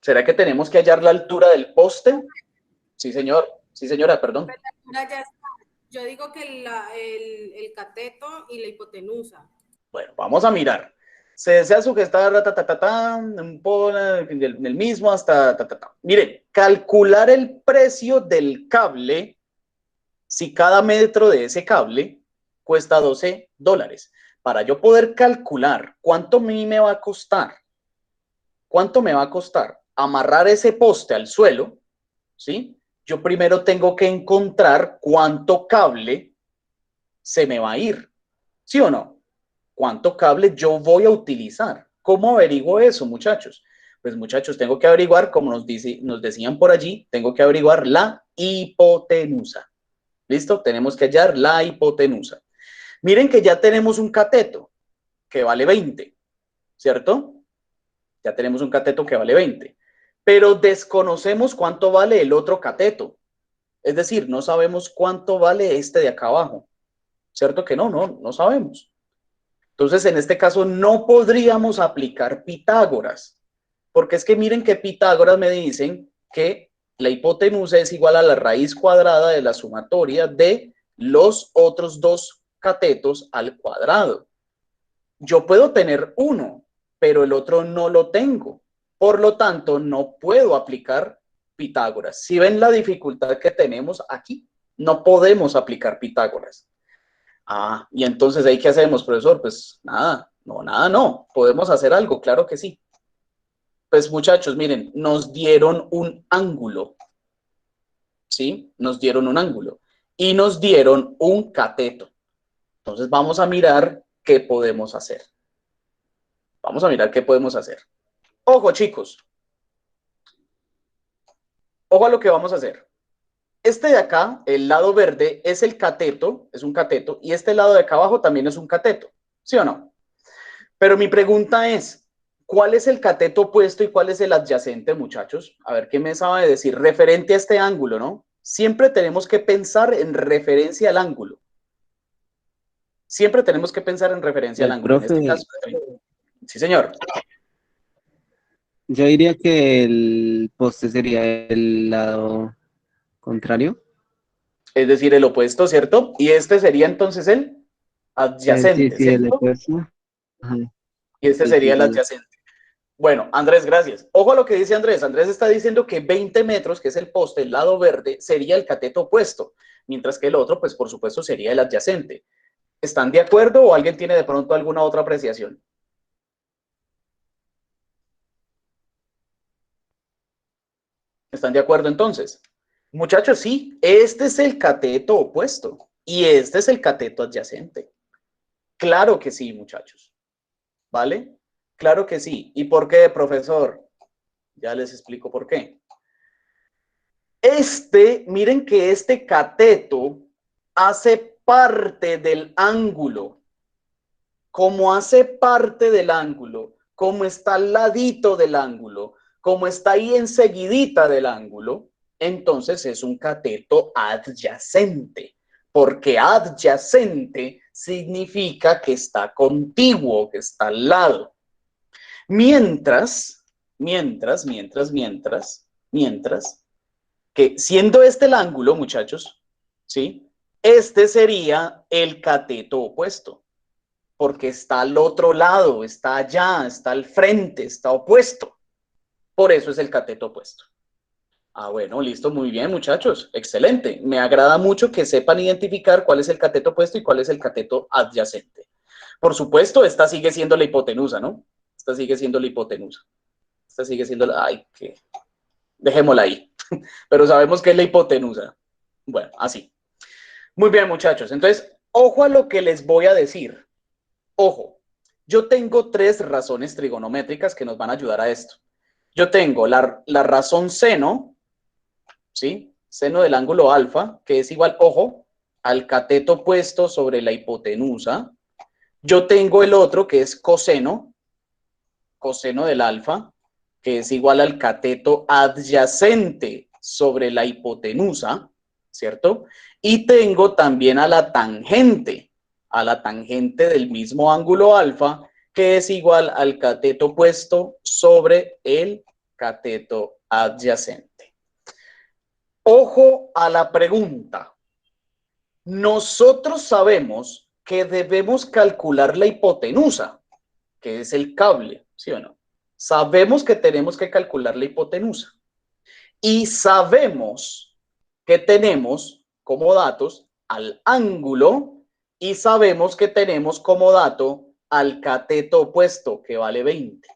¿Será que tenemos que hallar la altura del poste? Sí, señor. Sí, señora, perdón. Yo digo que el cateto y la hipotenusa. Bueno, vamos a mirar. Se desea sugestar del mismo hasta Miren, calcular el precio del cable si cada metro de ese cable cuesta $12. Para yo poder calcular cuánto a mí me va a costar, amarrar ese poste al suelo, ¿sí? Yo primero tengo que encontrar cuánto cable se me va a ir, ¿sí o no? ¿Cuánto cable yo voy a utilizar? ¿Cómo averiguo eso, muchachos? Pues, muchachos, tengo que averiguar, como nos decían por allí, tengo que averiguar la hipotenusa. ¿Listo? Tenemos que hallar la hipotenusa. Miren que ya tenemos un cateto que vale 20, ¿cierto? Ya tenemos un cateto que vale 20, pero desconocemos cuánto vale el otro cateto. Es decir, no sabemos cuánto vale este de acá abajo. ¿Cierto que no sabemos? Entonces, en este caso, no podríamos aplicar Pitágoras, porque es que miren que Pitágoras me dicen que la hipotenusa es igual a la raíz cuadrada de la sumatoria de los otros dos catetos al cuadrado. Yo puedo tener uno, pero el otro no lo tengo. Por lo tanto, no puedo aplicar Pitágoras. Si ven la dificultad que tenemos aquí, no podemos aplicar Pitágoras. Ah, y entonces, ¿ahí qué hacemos, profesor? Pues nada, no. ¿Podemos hacer algo? Claro que sí. Pues, muchachos, miren, nos dieron un ángulo, ¿sí? Nos dieron un ángulo y nos dieron un cateto. Entonces, vamos a mirar qué podemos hacer. Vamos a mirar qué podemos hacer. Ojo, chicos. Ojo a lo que vamos a hacer. Este de acá, el lado verde, es el cateto, es un cateto, y este lado de acá abajo también es un cateto, ¿sí o no? Pero mi pregunta es, ¿cuál es el cateto opuesto y cuál es el adyacente, muchachos? A ver, ¿qué me sabe decir? Referente a este ángulo, ¿no? Siempre tenemos que pensar en referencia al ángulo. Siempre tenemos que pensar en referencia al ángulo. En este Profe, caso, sí, señor. yo diría que el poste sería el lado contrario. Es decir, el opuesto, ¿cierto? Y este sería entonces el Sí, adyacente, sí, el ¿cierto? opuesto. Ajá. Y este Sí, sería sí, el sí. adyacente. Bueno, Andrés, gracias. Ojo a lo que dice Andrés. Andrés está diciendo que 20 metros, que es el poste, el lado verde, sería el cateto opuesto, mientras que el otro, pues por supuesto, sería el adyacente. ¿Están de acuerdo o alguien tiene de pronto alguna otra apreciación? ¿Están de acuerdo entonces? Muchachos, sí, este es el cateto opuesto y este es el cateto adyacente. Claro que sí, muchachos. ¿Vale? Claro que sí. ¿Y por qué, profesor? Ya les explico por qué. Miren que este cateto hace parte del ángulo. Como hace parte del ángulo, como está al ladito del ángulo, como está ahí enseguidita del ángulo, entonces es un cateto adyacente, porque adyacente significa que está contiguo, que está al lado. Mientras, que siendo este el ángulo, muchachos, ¿sí? Este sería el cateto opuesto, porque está al otro lado, está allá, está al frente, está opuesto. Por eso es el cateto opuesto. Ah, bueno, listo, muy bien, muchachos. Excelente. Me agrada mucho que sepan identificar cuál es el cateto opuesto y cuál es el cateto adyacente. Por supuesto, esta sigue siendo la hipotenusa, ¿no? Esta sigue siendo la hipotenusa. Esta sigue siendo la... Ay, que... Dejémosla ahí. Pero sabemos que es la hipotenusa. Bueno, así. Muy bien, muchachos. Entonces, ojo a lo que les voy a decir. Ojo. Yo tengo 3 razones trigonométricas que nos van a ayudar a esto. Yo tengo la razón seno, ¿sí? Seno del ángulo alfa, que es igual, ojo, al cateto puesto sobre la hipotenusa. Yo tengo el otro, que es coseno del alfa, que es igual al cateto adyacente sobre la hipotenusa, ¿cierto? Y tengo también a la tangente del mismo ángulo alfa, que es igual al cateto puesto sobre el cateto adyacente. Ojo a la pregunta. Nosotros sabemos que debemos calcular la hipotenusa, que es el cable, ¿sí o no? Sabemos que tenemos que calcular la hipotenusa. Y sabemos que tenemos como datos al ángulo y sabemos que tenemos como dato al cateto opuesto, que vale 20.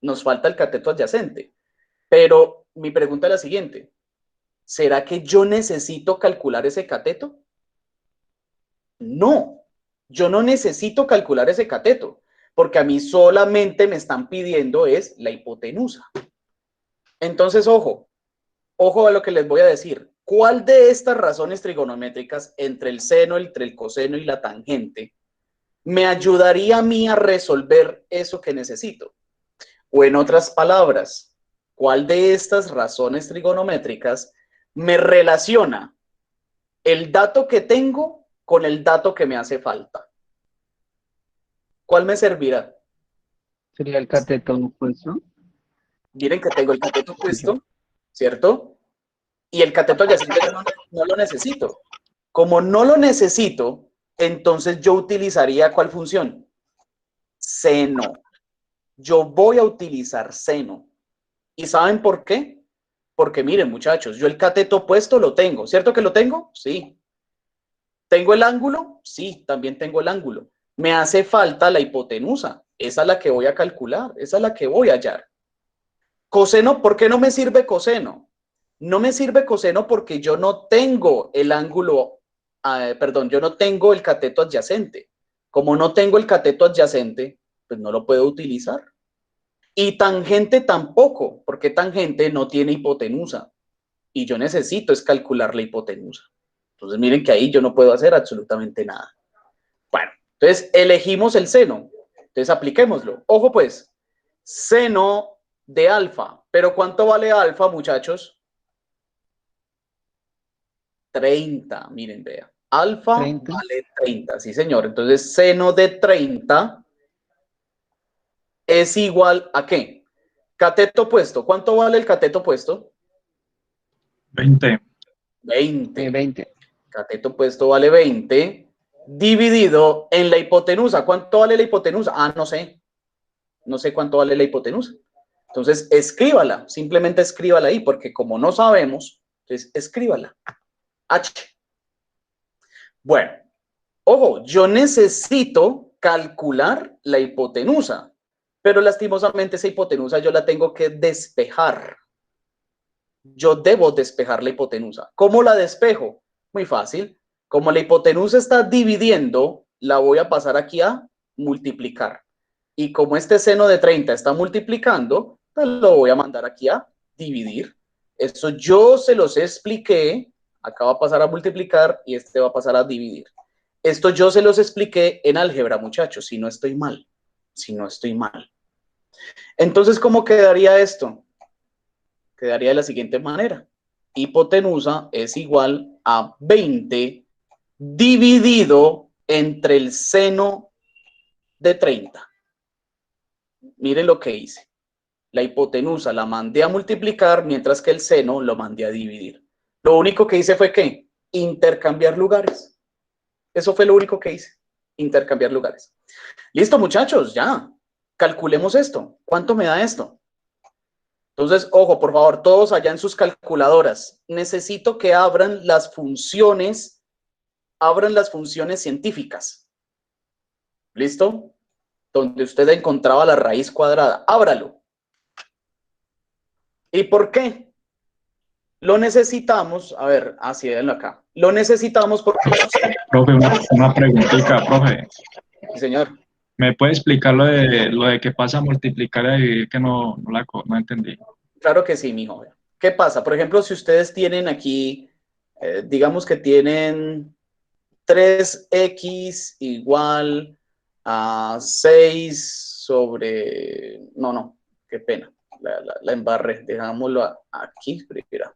Nos falta el cateto adyacente. Pero mi pregunta es la siguiente. ¿Será que yo necesito calcular ese cateto? No, yo no necesito calcular ese cateto, porque a mí solamente me están pidiendo es la hipotenusa. Entonces, ojo a lo que les voy a decir. ¿Cuál de estas razones trigonométricas entre el seno, entre el coseno y la tangente me ayudaría a mí a resolver eso que necesito? O en otras palabras, ¿cuál de estas razones trigonométricas me relaciona el dato que tengo con el dato que me hace falta? ¿Cuál me servirá? Sería el cateto opuesto. Miren que tengo el cateto opuesto, ¿cierto? Y el cateto adyacente no lo necesito. Como no lo necesito, entonces yo utilizaría ¿cuál función? Seno. Yo voy a utilizar seno. ¿Y saben por qué? Porque miren, muchachos, yo el cateto opuesto lo tengo. ¿Cierto que lo tengo? Sí. ¿Tengo el ángulo? Sí, también tengo el ángulo. Me hace falta la hipotenusa. Esa es la que voy a calcular. Esa es la que voy a hallar. Coseno, ¿por qué no me sirve coseno? No me sirve coseno porque yo no tengo el ángulo, yo no tengo el cateto adyacente. Como no tengo el cateto adyacente, pues no lo puedo utilizar. Y tangente tampoco, porque tangente no tiene hipotenusa. Y yo necesito es calcular la hipotenusa. Entonces miren que ahí yo no puedo hacer absolutamente nada. Bueno, entonces elegimos el seno. Entonces apliquémoslo. Ojo pues, seno de alfa. ¿Pero cuánto vale alfa, muchachos? 30, miren, vea. Alfa 30. vale 30, sí señor. Entonces, seno de 30 es igual a ¿qué? Cateto opuesto. ¿Cuánto vale el cateto opuesto? 20. 20. 20. Cateto opuesto vale 20, dividido en la hipotenusa. ¿Cuánto vale la hipotenusa? Ah, no sé. No sé cuánto vale la hipotenusa. Entonces, escríbala. Simplemente escríbala ahí, porque como no sabemos, entonces escríbala. H. Bueno, ojo, yo necesito calcular la hipotenusa, pero lastimosamente esa hipotenusa yo la tengo que despejar. Yo debo despejar la hipotenusa. ¿Cómo la despejo? Muy fácil. Como la hipotenusa está dividiendo, la voy a pasar aquí a multiplicar. Y como este seno de 30 está multiplicando, pues lo voy a mandar aquí a dividir. Eso yo se los expliqué. Acá va a pasar a multiplicar y este va a pasar a dividir. Esto yo se los expliqué en álgebra, muchachos, si no estoy mal. Si no estoy mal. Entonces, ¿cómo quedaría esto? Quedaría de la siguiente manera. Hipotenusa es igual a 20 dividido entre el seno de 30. Miren lo que hice. La hipotenusa la mandé a multiplicar, mientras que el seno lo mandé a dividir. Lo único que hice fue ¿qué? Intercambiar lugares. Eso fue lo único que hice. Intercambiar lugares. Listo, muchachos, ya. Calculemos esto. ¿Cuánto me da esto? Entonces, ojo, por favor, todos allá en sus calculadoras. Necesito que abran las funciones científicas. ¿Listo? Donde usted encontraba la raíz cuadrada. Ábralo. ¿Y por qué? Lo necesitamos, a ver, así denlo acá. Lo necesitamos porque... Profe, una preguntita, profe. Sí, señor. ¿Me puede explicar lo de qué pasa a multiplicar y a dividir que no entendí? Claro que sí, mijo. ¿Qué pasa? Por ejemplo, si ustedes tienen aquí, digamos que tienen 3x igual a 6 sobre... No, qué pena. La embarré. Dejámoslo aquí. Mira.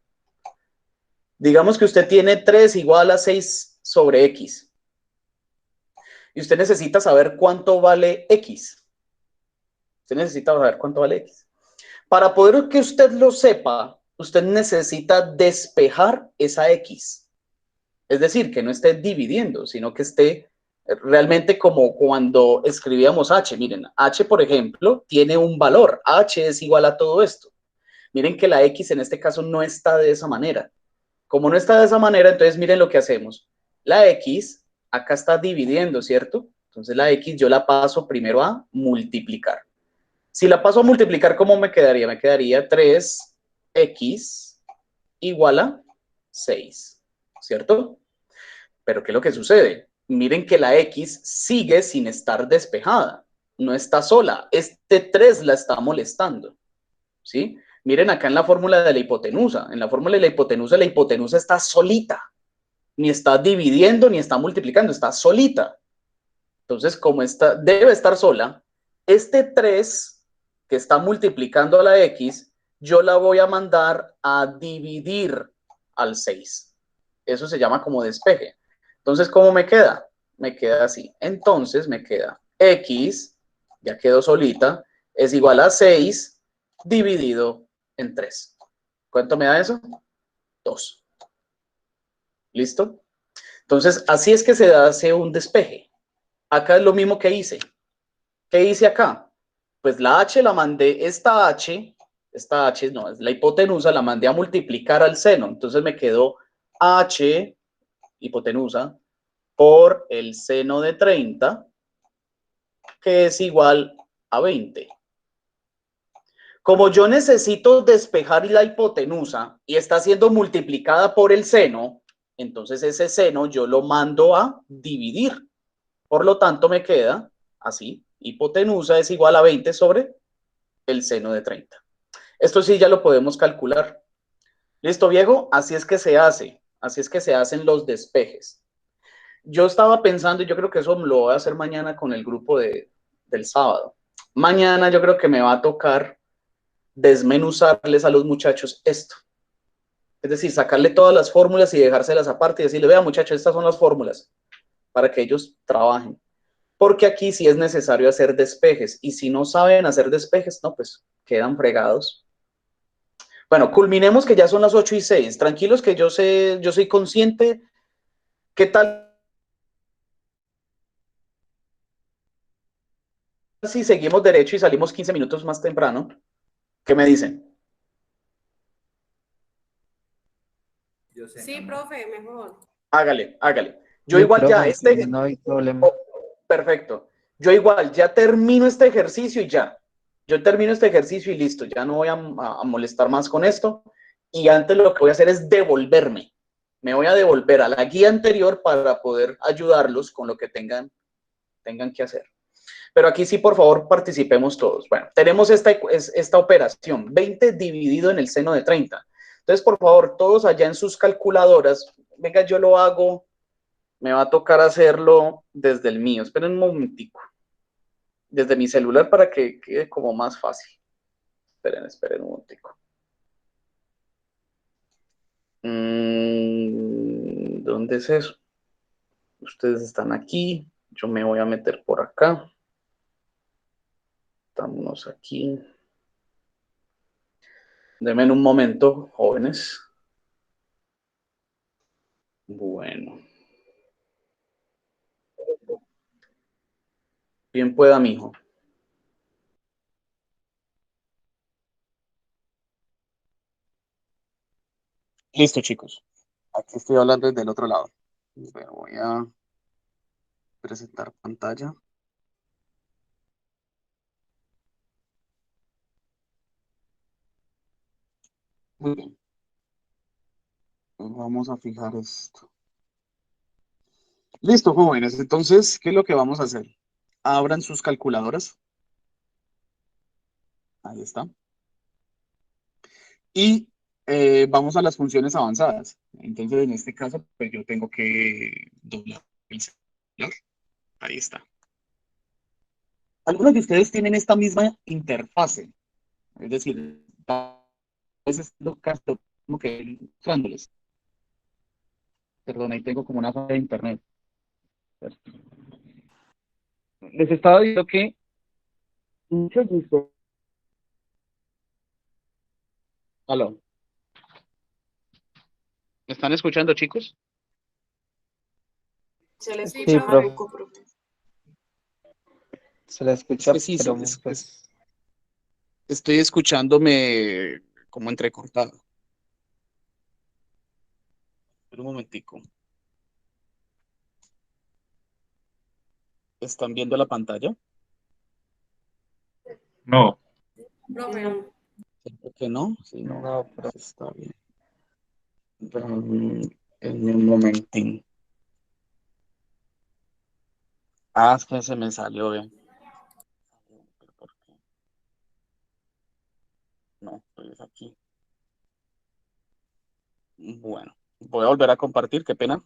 Digamos que usted tiene 3 igual a 6 sobre x. Y usted necesita saber cuánto vale x. Usted necesita saber cuánto vale x. Para poder que usted lo sepa, usted necesita despejar esa x. Es decir, que no esté dividiendo, sino que esté realmente como cuando escribíamos h. Miren, h, por ejemplo, tiene un valor. H es igual a todo esto. Miren que la x en este caso no está de esa manera. Como no está de esa manera, entonces miren lo que hacemos. La x acá está dividiendo, ¿cierto? Entonces la x yo la paso primero a multiplicar. Si la paso a multiplicar, ¿cómo me quedaría? Me quedaría 3x igual a 6, ¿cierto? Pero ¿qué es lo que sucede? Miren que la x sigue sin estar despejada. No está sola. Este 3 la está molestando, ¿sí? Miren acá en la fórmula de la hipotenusa. En la fórmula de la hipotenusa está solita. Ni está dividiendo, ni está multiplicando. Está solita. Entonces, como debe estar sola, este 3 que está multiplicando a la x, yo la voy a mandar a dividir al 6. Eso se llama como despeje. Entonces, ¿cómo me queda? Me queda así. Entonces, me queda x, ya quedó solita, es igual a 6 dividido en 3. ¿Cuánto me da eso? 2. ¿Listo? Entonces, así es que se hace un despeje. Acá es lo mismo que hice. ¿Qué hice acá? Pues la h la mandé, esta h no, es la hipotenusa, la mandé a multiplicar al seno. Entonces me quedó h, hipotenusa, por el seno de 30, que es igual a 20. Como yo necesito despejar la hipotenusa y está siendo multiplicada por el seno, entonces ese seno yo lo mando a dividir. Por lo tanto, me queda así. Hipotenusa es igual a 20 sobre el seno de 30. Esto sí ya lo podemos calcular. ¿Listo, viejo? Así es que se hace. Así es que se hacen los despejes. Yo estaba pensando, y yo creo que eso lo voy a hacer mañana con el grupo del sábado. Mañana yo creo que me va a tocar desmenuzarles a los muchachos esto. Es decir, sacarle todas las fórmulas y dejárselas aparte y decirle, vea muchachos, estas son las fórmulas para que ellos trabajen. Porque aquí sí es necesario hacer despejes. Y si no saben hacer despejes, no, pues quedan fregados. Bueno, culminemos que ya son las 8:06. Tranquilos que yo sé, yo soy consciente. ¿Qué tal si seguimos derecho y salimos 15 minutos más temprano? ¿Qué me dicen? Sí, profe, mejor. Hágale, hágale. Yo Sí, igual ya, profe, no hay problema. oh, perfecto. Yo igual ya termino este ejercicio y ya. Yo termino este ejercicio y listo. Ya no voy a molestar más con esto. Y antes lo que voy a hacer es devolverme. Me voy a devolver a la guía anterior para poder ayudarlos con lo que tengan que hacer. Pero aquí sí, por favor, participemos todos. Bueno, tenemos esta operación, 20 dividido en el seno de 30. Entonces, por favor, todos allá en sus calculadoras, venga, yo lo hago, me va a tocar hacerlo desde el mío. Esperen un momentico. Desde mi celular para que quede como más fácil. Esperen un momentico. ¿Dónde es eso? Ustedes están aquí. Yo me voy a meter por acá. Estamos aquí. Denme un momento, jóvenes. Bueno. Bien pueda, mijo. Listo, chicos. Aquí estoy hablando desde el otro lado. Voy a presentar pantalla. Muy bien. Vamos a fijar esto. Listo, jóvenes. Entonces, ¿qué es lo que vamos a hacer? abran sus calculadoras. Ahí está. Y vamos a las funciones avanzadas. Entonces, en este caso, pues yo tengo que doblar el celular. Ahí está. Algunos de ustedes tienen esta misma interfase. Es decir, a veces lo caso como que mostrándoles. Perdón, ahí tengo como una falla de internet. Les estaba diciendo que muchos de ustedes... Aló. ¿Me están escuchando, chicos? Se le Sí, escucha Sí, profe. profe. poco, profe. Se la Es escucha, que sí, pero pues estoy escuchándome como entrecortado. Espera un momentico. ¿Están viendo la pantalla? No, Profe, No. ¿Por qué no? Sí, no, no, pero sí está bien. En un momentín. Ah, es que se me salió bien. ¿Pero por qué? No, pues aquí. Bueno, voy a volver a compartir, qué pena.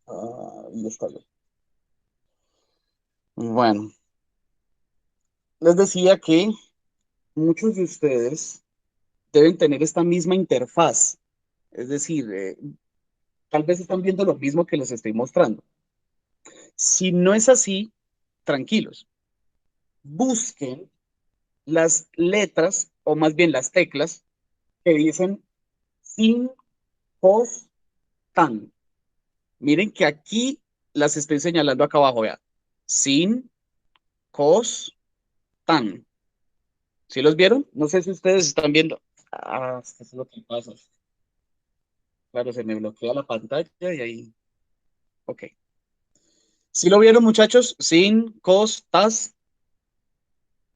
Ahí está bien. Bueno, les decía que muchos de ustedes deben tener esta misma interfaz. Es decir, tal vez están viendo lo mismo que les estoy mostrando. Si no es así, tranquilos. Busquen las letras, o más bien las teclas, que dicen sin, pos, tan. Miren que aquí las estoy señalando acá abajo, vean. Sin, cos, tan. ¿Sí los vieron? No sé si ustedes están viendo. Ah, es que eso es lo que pasa. Claro, se me bloquea la pantalla y ahí. Ok. ¿Sí lo vieron, muchachos? Sin, cos, tas,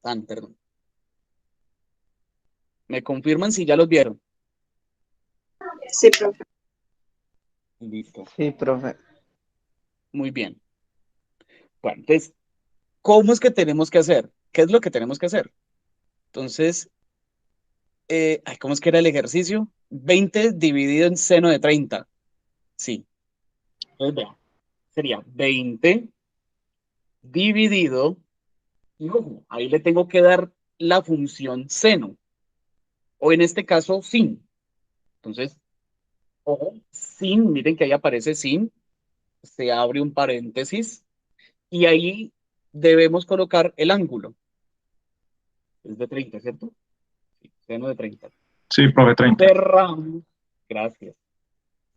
tan, perdón. ¿Me confirman si ya los vieron? Sí, profe. Listo. sí, profe. Muy bien. Bueno, entonces, ¿cómo es que tenemos que hacer? ¿Qué es lo que tenemos que hacer? Entonces, ¿cómo es que era el ejercicio? 20 dividido en seno de 30. Sí. Entonces, vean, sería 20 dividido, y ojo, ahí le tengo que dar la función seno, o en este caso sin. Entonces, ojo, sin, miren que ahí aparece sin, se abre un paréntesis, y ahí debemos colocar el ángulo. Es de 30, ¿cierto? Sí, seno de 30. sí, profe, 30. Cerramos, gracias.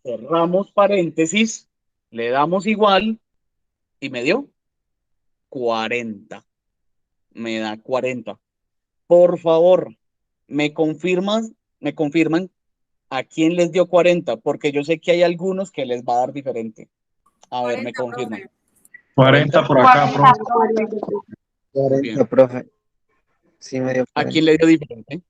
Cerramos paréntesis, le damos igual y me dio 40. Me da 40. Por favor, me confirman a quién les dio 40, porque yo sé que hay algunos que les va a dar diferente. A ver, me 40, confirman. profe. 40 40. por acá, profe. 40, Bien. profe. Sí, me dio ¿A 40. quién le dio diferente?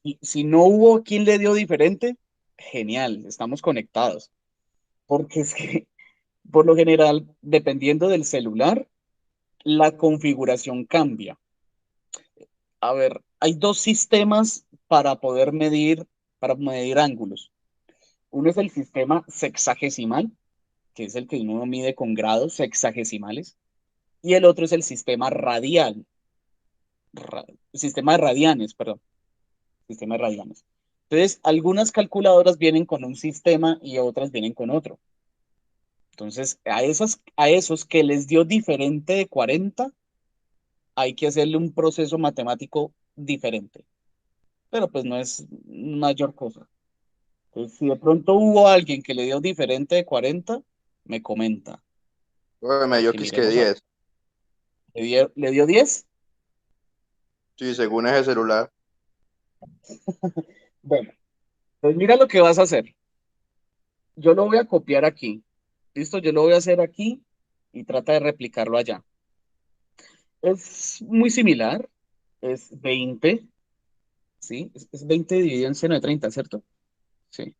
Y si no hubo quien le dio diferente, genial, estamos conectados. Porque es que, por lo general, dependiendo del celular, la configuración cambia. A ver, hay dos sistemas para medir ángulos. Uno es el sistema sexagesimal, que es el que uno mide con grados sexagesimales, y el otro es el sistema radial, sistema de radianes, perdón, sistema de radianes. Entonces, algunas calculadoras vienen con un sistema y otras vienen con otro. Entonces, a esos que les dio diferente de 40, hay que hacerle un proceso matemático diferente. Pero pues no es mayor cosa. Entonces, si de pronto hubo alguien que le dio diferente de 40, me comenta. Profe, me dio Que que 10. miremos. ¿Le dio 10? Sí, según ese celular. Bueno, pues mira lo que vas a hacer. Yo lo voy a copiar aquí. ¿Listo? Yo lo voy a hacer aquí y trata de replicarlo allá. Es muy similar. es 20, ¿sí? Es 20 dividido en seno de 30, ¿cierto? Sí.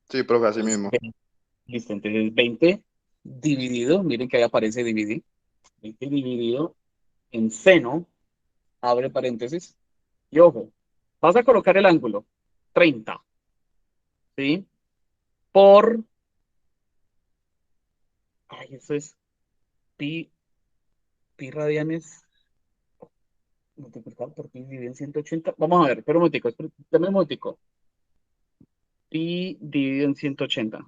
Sí, profe, así Es mismo. 20. Listo, entonces 20 dividido, miren que ahí aparece dividir, 20 dividido en seno, abre paréntesis, y ojo, vas a colocar el ángulo 30, ¿sí? Por, ay, eso es pi, radianes, multiplicado por pi dividido en 180. Vamos a ver, espera un momentico, dame un momentico. Pi dividido en 180.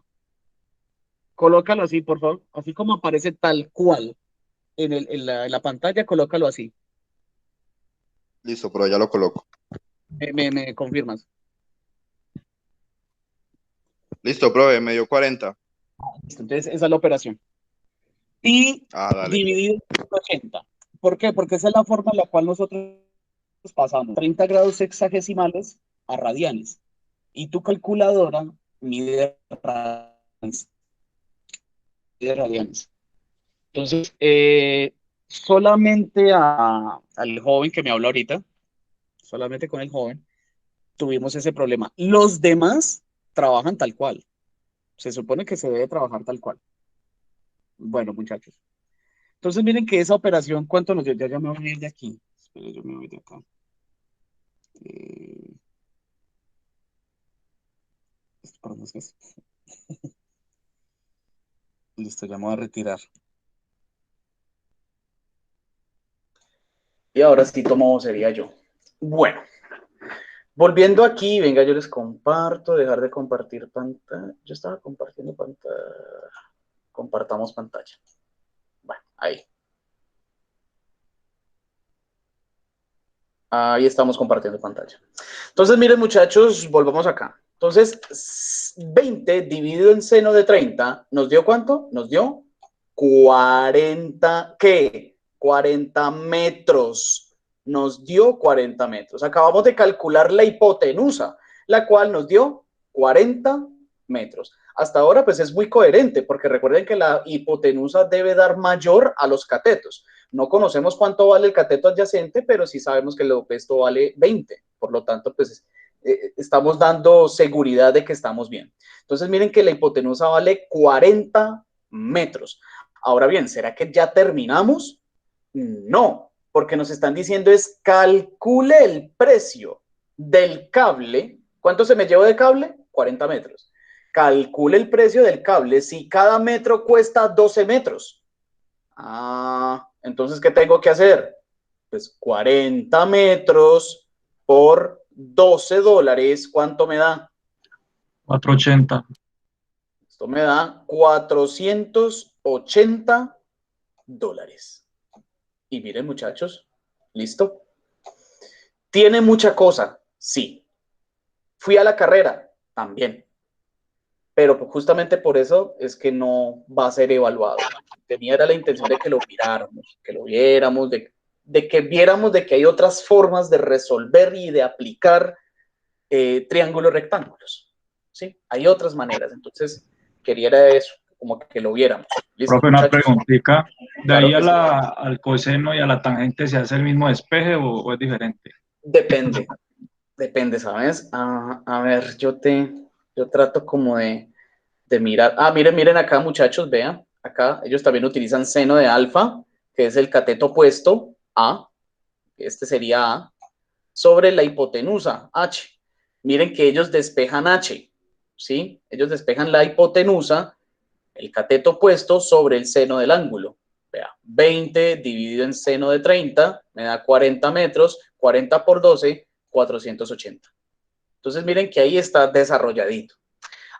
Colócalo así, por favor, así como aparece tal cual en la pantalla, colócalo así. Listo, pero ya lo coloco. Me confirmas. Listo, profe, me dio 40. Listo, entonces esa es la operación. Pi Ah, dale. dividido en 180. ¿Por qué? Porque esa es la forma en la cual nosotros pasamos 30 grados sexagesimales a radianes. Y tu calculadora mide radianes. Entonces, solamente al joven que me habla ahorita, solamente con el joven, tuvimos ese problema. Los demás trabajan tal cual. Se supone que se debe trabajar tal cual. Bueno, muchachos. Entonces, miren que esa operación, ¿cuánto nos dio? Ya me voy a ir de aquí. Espera, yo me voy de acá. Eh, ¿Por dónde es que es? Listo, ya me voy a retirar. Y ahora sí tomo sería yo. Bueno, volviendo aquí, venga, yo les comparto, dejar de compartir pantalla. Yo estaba compartiendo pantalla. Compartamos pantalla. Bueno, ahí. Ahí estamos compartiendo pantalla. Entonces, miren, muchachos, volvamos acá. Entonces, 20 dividido en seno de 30, ¿nos dio cuánto? Nos dio 40, ¿qué? 40 metros. Nos dio 40 metros. Acabamos de calcular la hipotenusa, la cual nos dio 40 metros. Hasta ahora, pues es muy coherente, porque recuerden que la hipotenusa debe dar mayor a los catetos. No conocemos cuánto vale el cateto adyacente, pero sí sabemos que el opuesto vale 20. Por lo tanto, pues estamos dando seguridad de que estamos bien. Entonces, miren que la hipotenusa vale 40 metros. Ahora bien, ¿será que ya terminamos? No, porque nos están diciendo es calcule el precio del cable. ¿Cuánto se me llevo de cable? 40 metros. Calcule el precio del cable si cada metro cuesta 12 metros. Entonces, ¿qué tengo que hacer? Pues 40 metros por 12 dólares, ¿cuánto me da? 480. Esto me da 480 dólares. Y miren, muchachos, ¿listo? ¿Tiene mucha cosa? Sí. ¿Fui a la carrera? También. Pero justamente por eso es que no va a ser evaluado. Tenía la intención de que lo miráramos, que lo viéramos, de que viéramos de que hay otras formas de resolver y de aplicar triángulos rectángulos. ¿Sí? Hay otras maneras. Entonces, quería eso, como que lo viéramos. ¿Listo, Profe, una muchachos? preguntita. ¿De Claro ahí que sí. al coseno y a la tangente se hace el mismo despeje o es diferente? Depende, ¿sabes? A ver, yo trato como de mirar. Miren acá, muchachos, vean. Acá ellos también utilizan seno de alfa, que es el cateto opuesto, A. Este sería A. Sobre la hipotenusa, H. Miren que ellos despejan H, ¿sí? Ellos despejan la hipotenusa, el cateto opuesto, sobre el seno del ángulo. Vea, 20 dividido en seno de 30 me da 40 metros, 40 por 12, 480. Entonces miren que ahí está desarrolladito.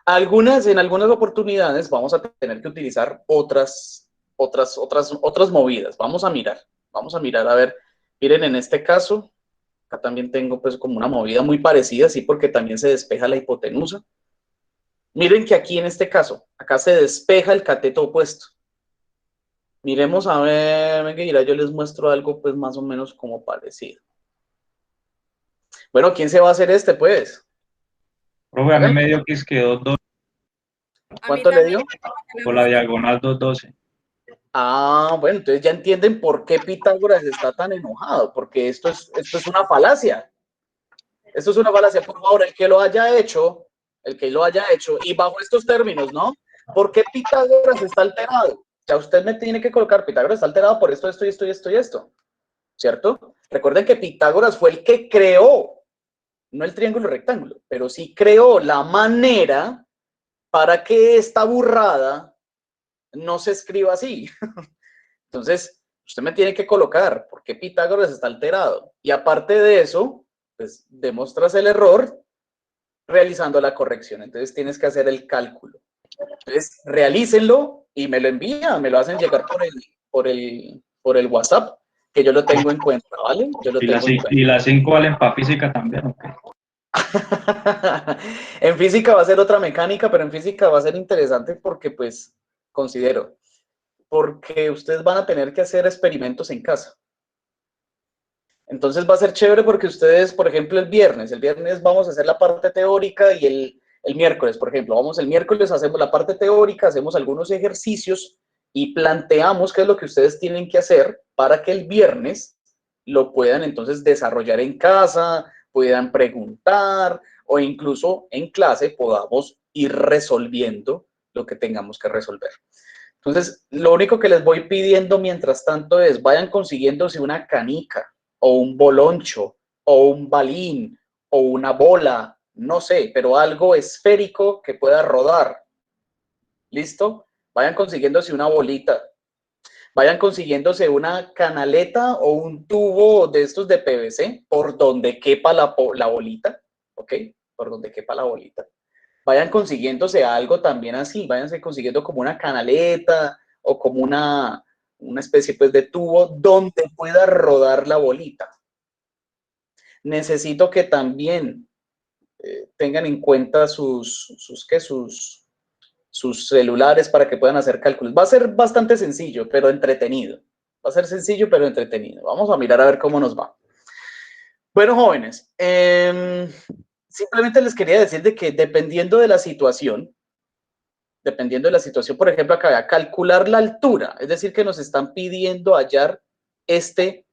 En algunas oportunidades vamos a tener que utilizar otras movidas. Vamos a mirar, a ver, miren, en este caso, acá también tengo pues como una movida muy parecida, sí, porque también se despeja la hipotenusa. Miren que aquí en este caso, acá se despeja el cateto opuesto. Miremos a ver, venga, yo les muestro algo pues más o menos como parecido. Bueno, ¿quién se va a hacer este pues? Profe, a mí me dio que es que 212 ¿Cuánto le dio? por la diagonal 212. Ah, bueno, entonces ya entienden por qué Pitágoras está tan enojado, porque esto es una falacia. Esto es una falacia. Por favor, el que lo haya hecho, y bajo estos términos, ¿no? ¿Por qué Pitágoras está alterado? Ya usted me tiene que colocar, Pitágoras está alterado por esto, esto y esto y esto y esto, ¿cierto? Recuerden que Pitágoras fue el que creó, no el triángulo rectángulo, pero sí creó la manera para que esta burrada no se escriba así. Entonces, usted me tiene que colocar por qué Pitágoras está alterado. Y aparte de eso, pues demostras el error realizando la corrección. Entonces, tienes que hacer el cálculo. Entonces, realícenlo y me lo envían, me lo hacen llegar por el WhatsApp, que yo lo tengo en cuenta, ¿vale? Yo lo tengo en cuenta. ¿Y las 5 valen para física también? Okay. En física va a ser otra mecánica, pero en física va a ser interesante porque, pues, considero, porque ustedes van a tener que hacer experimentos en casa. Entonces va a ser chévere porque ustedes, por ejemplo, el viernes vamos a hacer la parte teórica y el miércoles, por ejemplo, el miércoles hacemos la parte teórica, hacemos algunos ejercicios y planteamos qué es lo que ustedes tienen que hacer para que el viernes lo puedan entonces desarrollar en casa, puedan preguntar o incluso en clase podamos ir resolviendo lo que tengamos que resolver. Entonces, lo único que les voy pidiendo mientras tanto es vayan consiguiéndose una canica o un boloncho o un balín o una bola, no sé, pero algo esférico que pueda rodar. ¿Listo? Vayan consiguiéndose una bolita. Vayan consiguiéndose una canaleta o un tubo de estos de PVC por donde quepa la bolita, ¿ok? Por donde quepa la bolita. Vayan consiguiéndose algo también así, váyanse consiguiendo como una canaleta o como una especie pues de tubo donde pueda rodar la bolita. Necesito que también tengan en cuenta sus celulares para que puedan hacer cálculos. Va a ser bastante sencillo, pero entretenido. Va a ser sencillo, pero entretenido. Vamos a mirar a ver cómo nos va. Bueno, jóvenes, simplemente les quería decir de que dependiendo de la situación, por ejemplo, acá, calcular la altura, es decir, que nos están pidiendo hallar este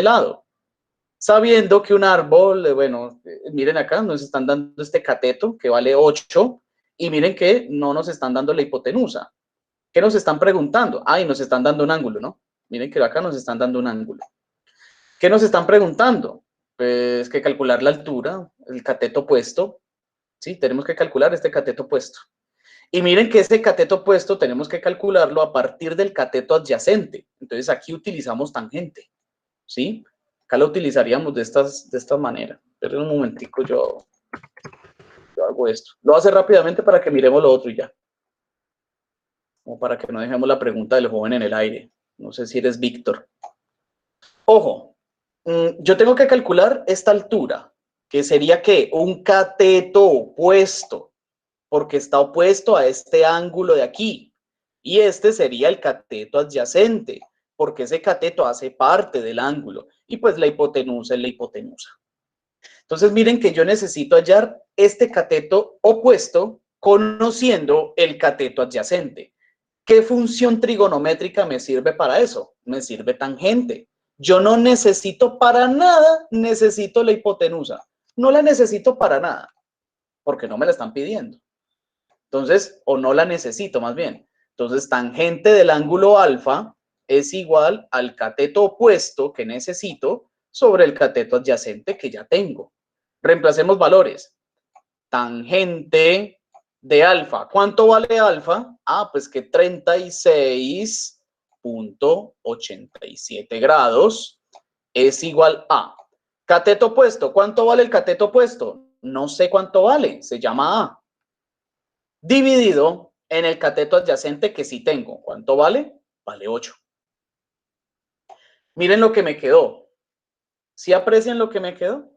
lado. Sabiendo que un árbol, bueno, miren acá, nos están dando este cateto que vale 8 y miren que no nos están dando la hipotenusa. ¿Qué nos están preguntando? Y nos están dando un ángulo, ¿no? Miren que acá nos están dando un ángulo. ¿Qué nos están preguntando? Pues que calcular la altura, el cateto opuesto. Sí, tenemos que calcular este cateto opuesto. Y miren que ese cateto opuesto tenemos que calcularlo a partir del cateto adyacente. Entonces aquí utilizamos tangente, ¿sí? Acá lo utilizaríamos de esta manera. Pero en un momentico yo hago esto. Lo voy a hacer rápidamente para que miremos lo otro y ya. Como para que no dejemos la pregunta del joven en el aire. No sé si eres Víctor. Ojo, yo tengo que calcular esta altura, que sería ¿qué? Un cateto opuesto, porque está opuesto a este ángulo de aquí. Y este sería el cateto adyacente, porque ese cateto hace parte del ángulo. Y pues la hipotenusa es la hipotenusa. Entonces miren que yo necesito hallar este cateto opuesto conociendo el cateto adyacente. ¿Qué función trigonométrica me sirve para eso? Me sirve tangente. Yo no necesito para nada, necesito la hipotenusa. No la necesito para nada, porque no me la están pidiendo. Entonces, o no la necesito más bien. Entonces, tangente del ángulo alfa es igual al cateto opuesto que necesito sobre el cateto adyacente que ya tengo. Reemplacemos valores. Tangente de alfa. ¿Cuánto vale alfa? Pues que 36.87 grados es igual a. Cateto opuesto. ¿Cuánto vale el cateto opuesto? No sé cuánto vale. Se llama A. Dividido en el cateto adyacente que sí tengo. ¿Cuánto vale? Vale 8. Miren lo que me quedó. ¿Sí aprecian lo que me quedó?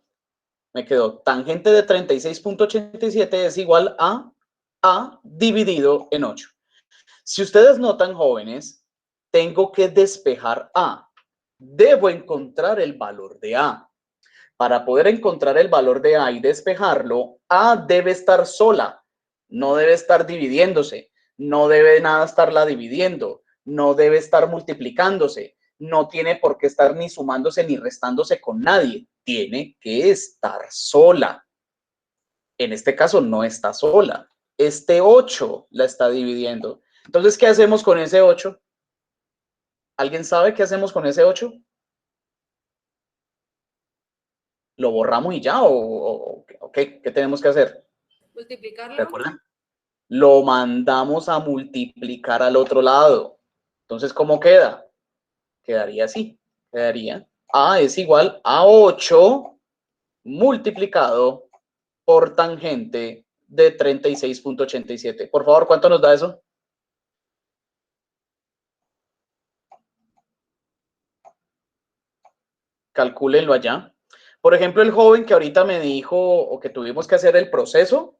Me quedó tangente de 36.87 es igual a dividido en 8. Si ustedes notan, jóvenes, tengo que despejar A. Debo encontrar el valor de A. Para poder encontrar el valor de A y despejarlo, A debe estar sola. No debe estar dividiéndose. No debe nada estarla dividiendo. no debe estar multiplicándose, no tiene por qué estar ni sumándose ni restándose con nadie, tiene que estar sola. En este caso no está sola. Este 8 la está dividiendo. Entonces, ¿qué hacemos con ese 8? ¿Alguien sabe qué hacemos con ese 8? ¿Lo borramos y ya? ¿O qué tenemos que hacer? Multiplicarlo. ¿Recuerdan? Lo mandamos a multiplicar al otro lado. Entonces, ¿cómo queda? Quedaría así. Quedaría A es igual a 8 multiplicado por tangente de 36.87. Por favor, ¿cuánto nos da eso? Calcúlenlo allá. Por ejemplo, el joven que ahorita me dijo o que tuvimos que hacer el proceso,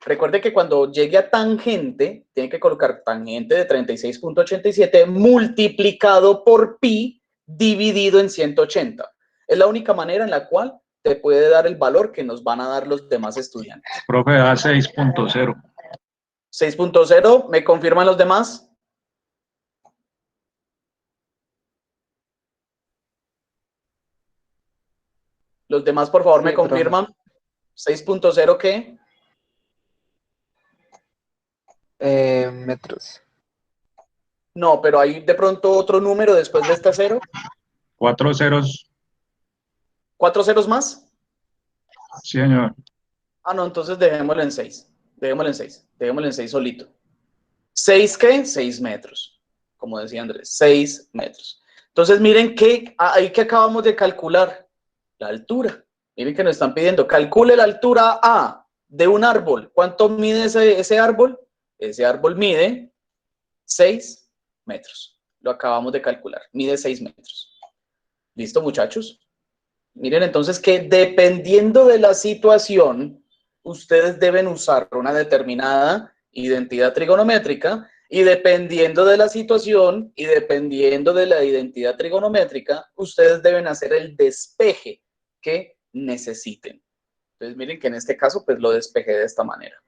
recuerde que cuando llegue a tangente, tiene que colocar tangente de 36.87 multiplicado por pi dividido en 180. Es la única manera en la cual te puede dar el valor que nos van a dar los demás estudiantes. Profe, da 6.0. 6.0, ¿me confirman los demás? Los demás, por favor, Sí, me confirman. 6.0, ¿qué? Metros. No, pero hay de pronto otro número después de este 0. 4 ceros. 4 ceros más. Sí, señor. Ah, no, entonces dejémoslo en 6. Dejémoslo en 6. Dejémoslo en 6 solito. ¿6 qué? 6 metros. Como decía Andrés, 6 metros. Entonces, miren que ahí que acabamos de calcular la altura. Miren que nos están pidiendo, calcule la altura A de un árbol. ¿Cuánto mide ese árbol? Ese árbol mide 6 metros. Lo acabamos de calcular. Mide 6 metros. ¿Listo, muchachos? Miren entonces que dependiendo de la situación, ustedes deben usar una determinada identidad trigonométrica y dependiendo de la situación y dependiendo de la identidad trigonométrica, ustedes deben hacer el despeje que necesiten. Entonces miren que en este caso pues lo despejé de esta manera.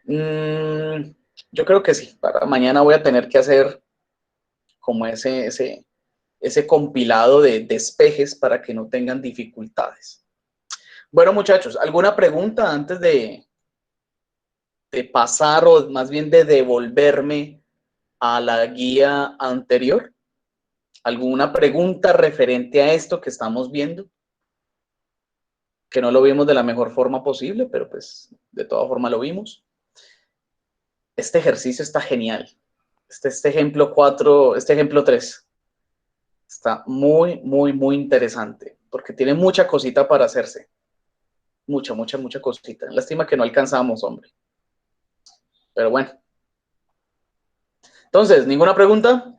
Yo creo que sí, para mañana voy a tener que hacer como ese compilado de despejes para que no tengan dificultades. Bueno, muchachos, ¿alguna pregunta antes de pasar o más bien de devolverme a la guía anterior? ¿Alguna pregunta referente a esto que estamos viendo? Que no lo vimos de la mejor forma posible, pero pues de toda forma lo vimos. Este ejercicio está genial. Este ejemplo 4, este ejemplo 3. Está muy, muy, muy interesante porque tiene mucha cosita para hacerse. Mucha cosita. Lástima que no alcanzamos, hombre. Pero bueno. Entonces, ¿ninguna pregunta?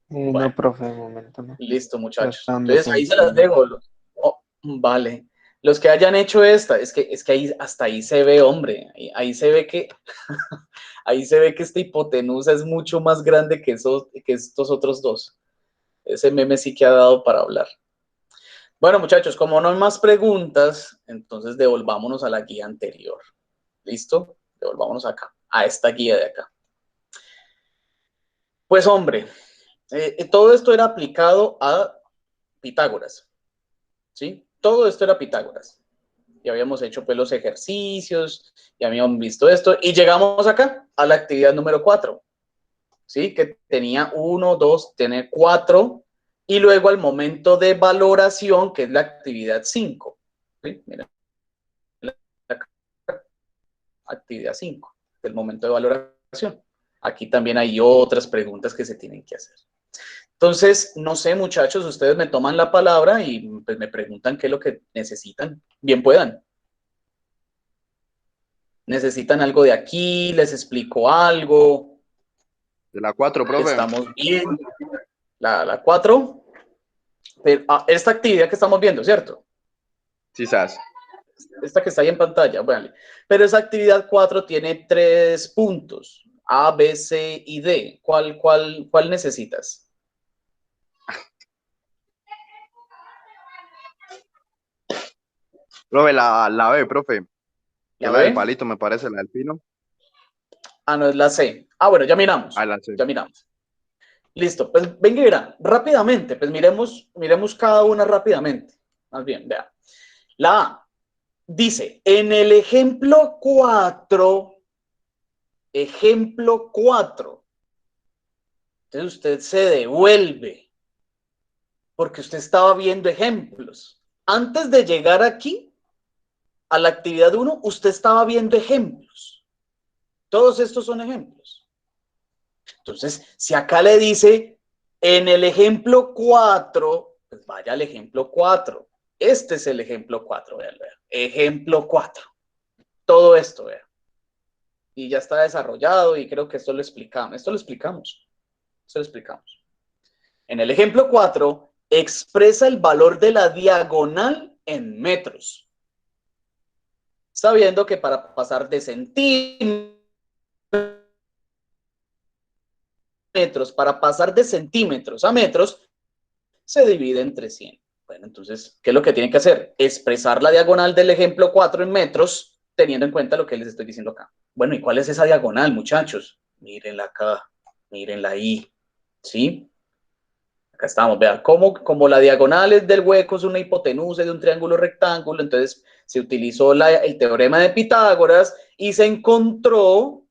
Bueno. No, profe, de momento no. Listo, muchachos. Tratando Entonces, ahí se las siempre. dejo. Oh, vale. Los que hayan hecho esta, es que ahí, hasta ahí se ve, hombre. Ahí se ve que ahí se ve que esta hipotenusa es mucho más grande que estos otros dos. Ese meme sí que ha dado para hablar. Bueno, muchachos, como no hay más preguntas, entonces devolvámonos a la guía anterior. ¿Listo? Devolvámonos acá, a esta guía de acá. Pues, hombre, todo esto era aplicado a Pitágoras, ¿sí? Todo esto era Pitágoras. Ya habíamos hecho pues los ejercicios, ya habíamos visto esto, y llegamos acá, a la actividad número 4, ¿sí? Que tenía 1, 2, tiene 4, y luego al momento de valoración, que es la actividad 5, ¿sí? Miren, actividad 5, el momento de valoración. Aquí también hay otras preguntas que se tienen que hacer. Entonces, no sé, muchachos, ustedes me toman la palabra y pues, me preguntan qué es lo que necesitan. Bien puedan. ¿Necesitan algo de aquí? ¿Les explico algo? De la 4, profe. ¿Estamos bien? La 4. Esta actividad que estamos viendo, ¿cierto? Quizás. Esta que está ahí en pantalla, vale. Pero esa actividad 4 tiene 3 puntos, A, B, C y D. ¿Cuál necesitas? Profe, la B, profe. Que ¿La es la del B? palito, me parece, la del pino. Ah, no, es la C. Ah, bueno, ya miramos. A la C. Ya miramos. Listo, pues venga y verá, rápidamente, pues miremos cada una rápidamente. Más bien, vea. La A dice, en el ejemplo 4, entonces usted se devuelve, porque usted estaba viendo ejemplos. Antes de llegar aquí, a la actividad 1, usted estaba viendo ejemplos. Todos estos son ejemplos. Entonces, si acá le dice, en el ejemplo 4, pues vaya al ejemplo 4. Este es el ejemplo 4, vean. Ejemplo 4. Todo esto, vean. Y ya está desarrollado y creo que esto lo explicamos. En el ejemplo 4, expresa el valor de la diagonal en metros. Sabiendo que para pasar de centímetros, para pasar de centímetros a metros, se divide entre 100. Bueno, entonces, ¿qué es lo que tienen que hacer? Expresar la diagonal del ejemplo 4 en metros, teniendo en cuenta lo que les estoy diciendo acá. Bueno, ¿y cuál es esa diagonal, muchachos? Mírenla acá, mírenla ahí, ¿sí? Acá estamos, vean, como la diagonal es del hueco, es una hipotenusa de un triángulo rectángulo, entonces se utilizó el teorema de Pitágoras y se encontró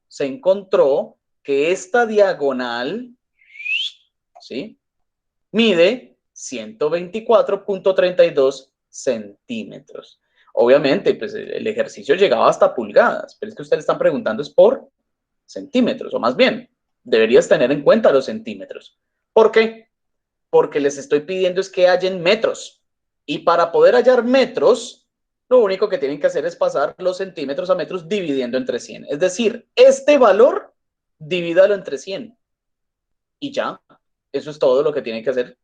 que esta diagonal, ¿sí?, mide 124.32 centímetros. Obviamente, pues el ejercicio llegaba hasta pulgadas, pero es que ustedes están preguntando es por centímetros, o más bien, deberías tener en cuenta los centímetros. ¿Por qué? Porque les estoy pidiendo es que hallen metros. Y para poder hallar metros, lo único que tienen que hacer es pasar los centímetros a metros dividiendo entre 100. Es decir, este valor, divídalo entre 100. Y ya, eso es todo lo que tienen que hacer.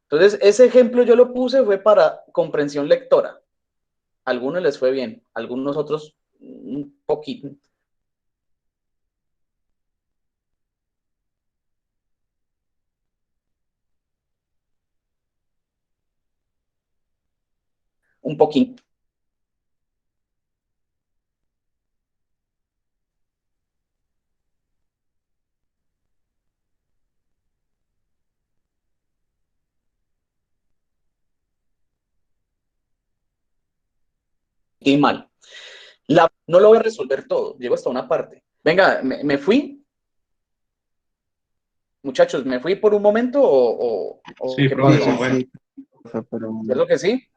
Entonces, ese ejemplo yo lo puse fue para comprensión lectora. A algunos les fue bien, a algunos otros un poquito. Un poquito. Y mal. No lo voy a resolver todo, llego hasta una parte. Venga, me fui. Muchachos, ¿me fui por un momento o Sí, qué profe, pasó? se fue. Sí, pero ¿Cierto que sí?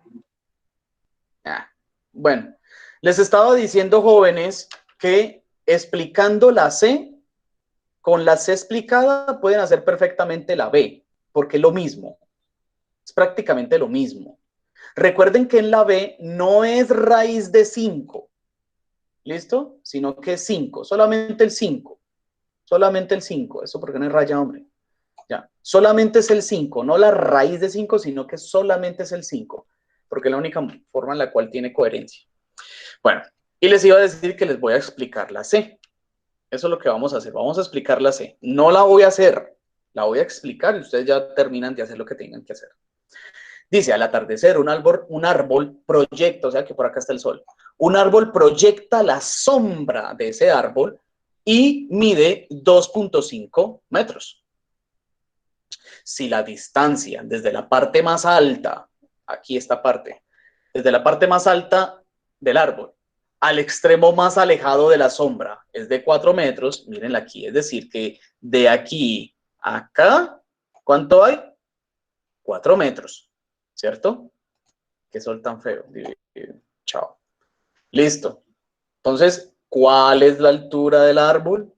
Ah, bueno, les estaba diciendo, jóvenes, que explicando la C, con la C explicada pueden hacer perfectamente la B, porque es lo mismo, es prácticamente lo mismo. Recuerden que en la B no es raíz de 5, ¿listo? Sino que es 5, solamente el 5, eso porque no es raya, hombre. Ya, solamente es el 5, no la raíz de 5, sino que solamente es el 5, porque es la única forma en la cual tiene coherencia. Bueno, y les iba a decir que les voy a explicar la C. Eso es lo que vamos a hacer, vamos a explicar la C. No la voy a hacer, la voy a explicar y ustedes ya terminan de hacer lo que tengan que hacer. Dice, al atardecer, un árbol proyecta, o sea que por acá está el sol, un árbol proyecta la sombra de ese árbol y mide 2.5 metros. Si la distancia desde la parte más alta, aquí esta parte, desde la parte más alta del árbol al extremo más alejado de la sombra es de 4 metros, mírenla aquí, es decir, que de aquí a acá, ¿cuánto hay? 4 metros, ¿cierto? Qué sol tan feo. Chao. Listo. Entonces, ¿cuál es la altura del árbol?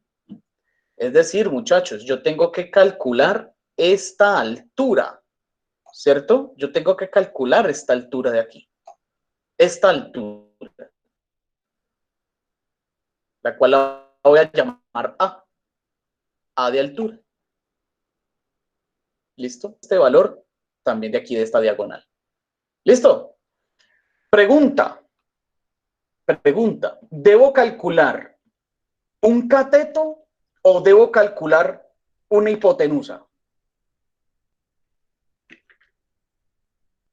Es decir, muchachos, yo tengo que calcular esta altura, ¿cierto? Yo tengo que calcular esta altura de aquí. Esta altura, la cual la voy a llamar A. A de altura. ¿Listo? Este valor también de aquí de esta diagonal. ¿Listo? Pregunta. ¿Debo calcular un cateto o debo calcular una hipotenusa?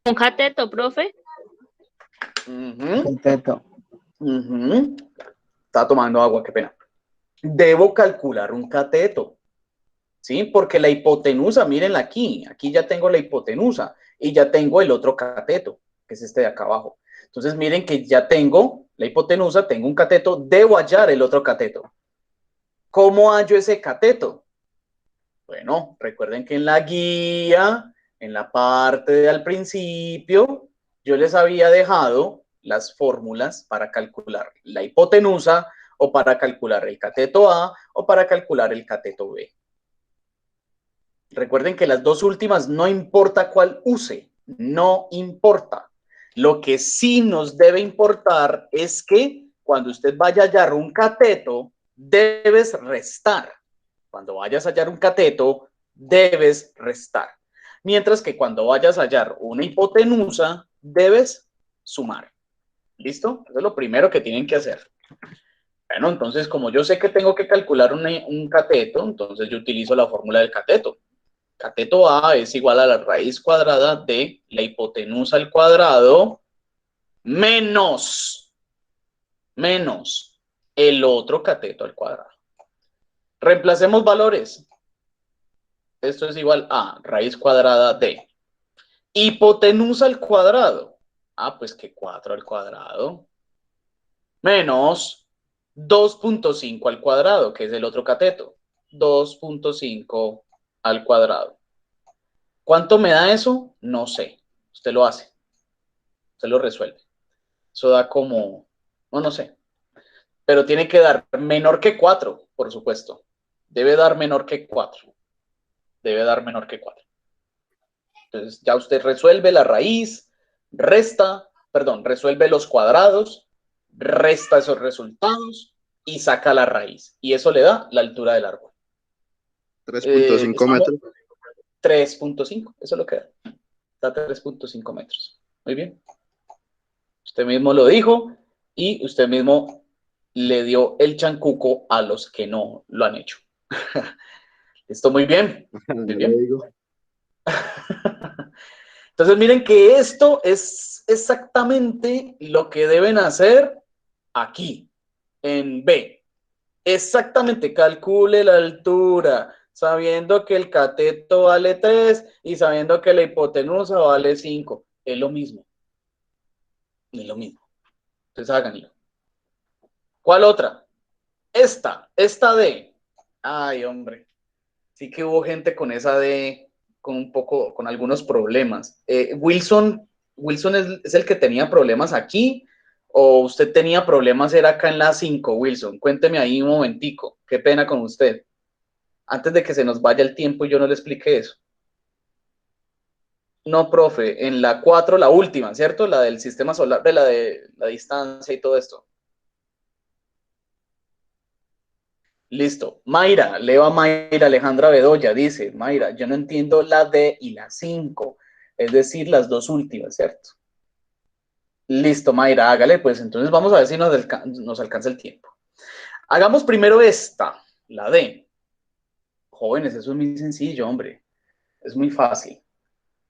Un cateto, profe. Uh-huh. completo. Uh-huh. Estaba tomando agua, qué pena. debo calcular un cateto, ¿sí? Porque la hipotenusa, mírenla aquí ya tengo la hipotenusa y ya tengo el otro cateto, que es este de acá abajo. Entonces miren que ya tengo la hipotenusa, tengo un cateto, debo hallar el otro cateto. ¿Cómo hallo ese cateto? Bueno, recuerden que en la guía, en la parte de al principio, yo les había dejado las fórmulas para calcular la hipotenusa o para calcular el cateto A o para calcular el cateto B. Recuerden que las dos últimas no importa cuál use, no importa. Lo que sí nos debe importar es que cuando usted vaya a hallar un cateto, debes restar. Cuando vayas a hallar un cateto, debes restar. Mientras que cuando vayas a hallar una hipotenusa, debes sumar. ¿Listo? Eso es lo primero que tienen que hacer. Bueno, entonces, como yo sé que tengo que calcular un cateto, entonces yo utilizo la fórmula del cateto. Cateto A es igual a la raíz cuadrada de la hipotenusa al cuadrado menos el otro cateto al cuadrado. Reemplacemos valores. Esto es igual a raíz cuadrada de hipotenusa al cuadrado. Ah, pues que 4 al cuadrado. Menos 2.5 al cuadrado, que es el otro cateto. 2.5 al cuadrado. ¿Cuánto me da eso? No sé. Usted lo hace. Usted lo resuelve. Eso da como, no sé. Pero tiene que dar menor que 4, por supuesto. Debe dar menor que 4. Debe dar menor que 4. Entonces ya usted resuelve la raíz, resuelve los cuadrados, resta esos resultados y saca la raíz. Y eso le da la altura del árbol. 3.5 metros. 3.5, eso es lo que da. Da 3.5 metros. Muy bien. Usted mismo lo dijo y usted mismo le dio el chancuco a los que no lo han hecho. Esto muy bien. Muy bien. Entonces miren que esto es exactamente lo que deben hacer aquí, en B. Exactamente, calcule la altura, sabiendo que el cateto vale 3 y sabiendo que la hipotenusa vale 5. Es lo mismo. Es lo mismo. Entonces háganlo. ¿Cuál otra? Esta D. Ay, hombre. Sí que hubo gente con esa D con algunos problemas. Wilson es el que tenía problemas aquí, o usted tenía problemas era acá en la 5, Wilson. Cuénteme ahí un momentico. Qué pena con usted. Antes de que se nos vaya el tiempo y yo no le expliqué eso. No, profe, en la 4, la última, ¿cierto? La del sistema solar, de la distancia y todo esto. Listo. Mayra, leo a Mayra Alejandra Bedoya, dice, Mayra, yo no entiendo la D y la 5, es decir, las dos últimas, ¿cierto? Listo, Mayra, hágale, pues entonces vamos a ver si nos alcanza el tiempo. Hagamos primero esta, la D. Jóvenes, eso es muy sencillo, hombre. Es muy fácil.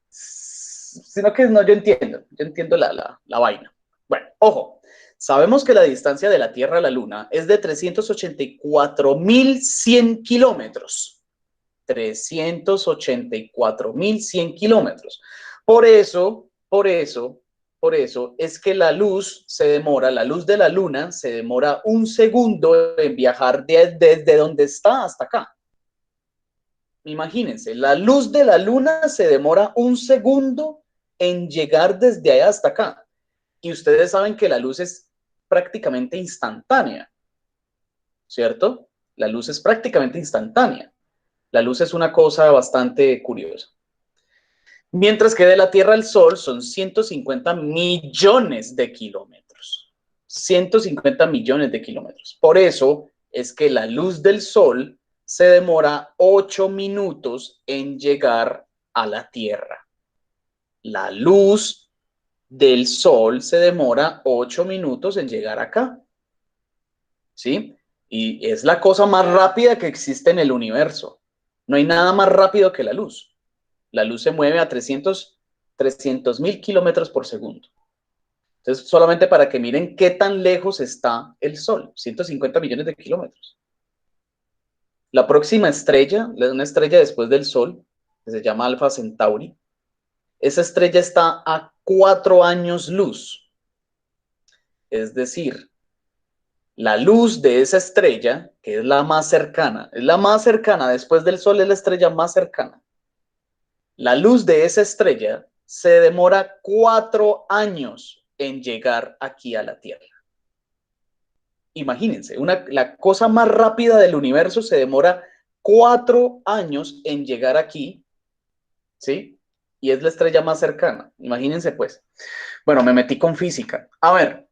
Sino que no, yo entiendo la vaina. Bueno, ojo. Sabemos que la distancia de la Tierra a la Luna es de 384.100 kilómetros. 384.100 kilómetros. Por eso es que la luz la luz de la Luna se demora un segundo en viajar desde donde está hasta acá. Imagínense, la luz de la Luna se demora un segundo en llegar desde allá hasta acá. Y ustedes saben que la luz es prácticamente instantánea, ¿cierto? La luz es prácticamente instantánea. La luz es una cosa bastante curiosa. Mientras que de la Tierra al Sol son 150 millones de kilómetros. 150 millones de kilómetros. Por eso es que la luz del Sol se demora 8 minutos en llegar a la Tierra. La luz del Sol se demora 8 minutos en llegar acá. ¿Sí? Y es la cosa más rápida que existe en el universo. No hay nada más rápido que la luz. La luz se mueve a 300.000 kilómetros por segundo. Entonces, solamente para que miren qué tan lejos está el Sol, 150 millones de kilómetros. La próxima estrella, una estrella después del Sol, que se llama Alfa Centauri, esa estrella está a 4 años luz. Es decir, la luz de esa estrella, que es la más cercana después del Sol, es la estrella más cercana. La luz de esa estrella se demora 4 años en llegar aquí a la Tierra. Imagínense, la cosa más rápida del universo se demora 4 años en llegar aquí, ¿sí? Y es la estrella más cercana. Imagínense, pues. Bueno, me metí con física. A ver,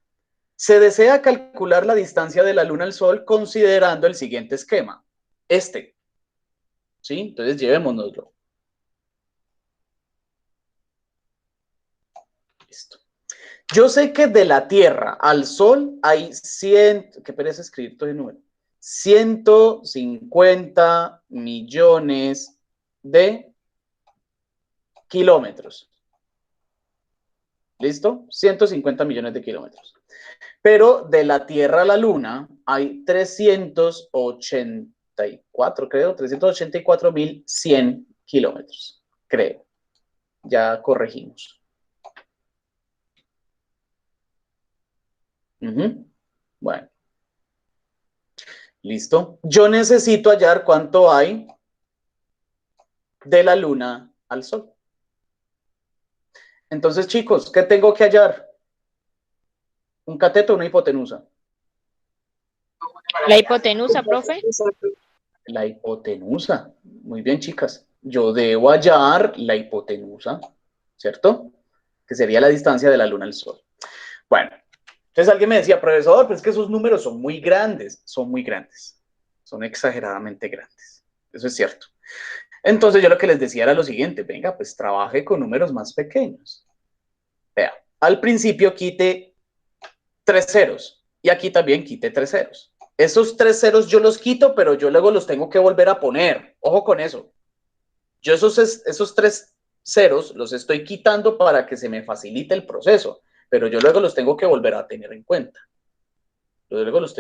se desea calcular la distancia de la Luna al Sol considerando el siguiente esquema. ¿Sí? Entonces, llevémonoslo. Listo. Yo sé que de la Tierra al Sol hay 150 millones de kilómetros. ¿Listo? 150 millones de kilómetros. Pero de la Tierra a la Luna hay 384.100 kilómetros, creo. Ya corregimos. Bueno. ¿Listo? Yo necesito hallar cuánto hay de la Luna al Sol. Entonces, chicos, ¿qué tengo que hallar? ¿Un cateto o una hipotenusa? La hipotenusa, profe. La hipotenusa. Muy bien, chicas. Yo debo hallar la hipotenusa, ¿cierto? Que sería la distancia de la Luna al Sol. Bueno, entonces alguien me decía, profesor, pues es que esos números son muy grandes. Son muy grandes. Son exageradamente grandes. Eso es cierto. Entonces yo lo que les decía era lo siguiente. Venga, pues trabaje con números más pequeños. Vea, al principio quite 3 ceros. Y aquí también quite 3 ceros. Esos 3 ceros yo los quito, pero yo luego los tengo que volver a poner. Ojo con eso. Yo esos 3 ceros los estoy quitando para que se me facilite el proceso, pero yo luego los tengo que volver a tener en cuenta. Entonces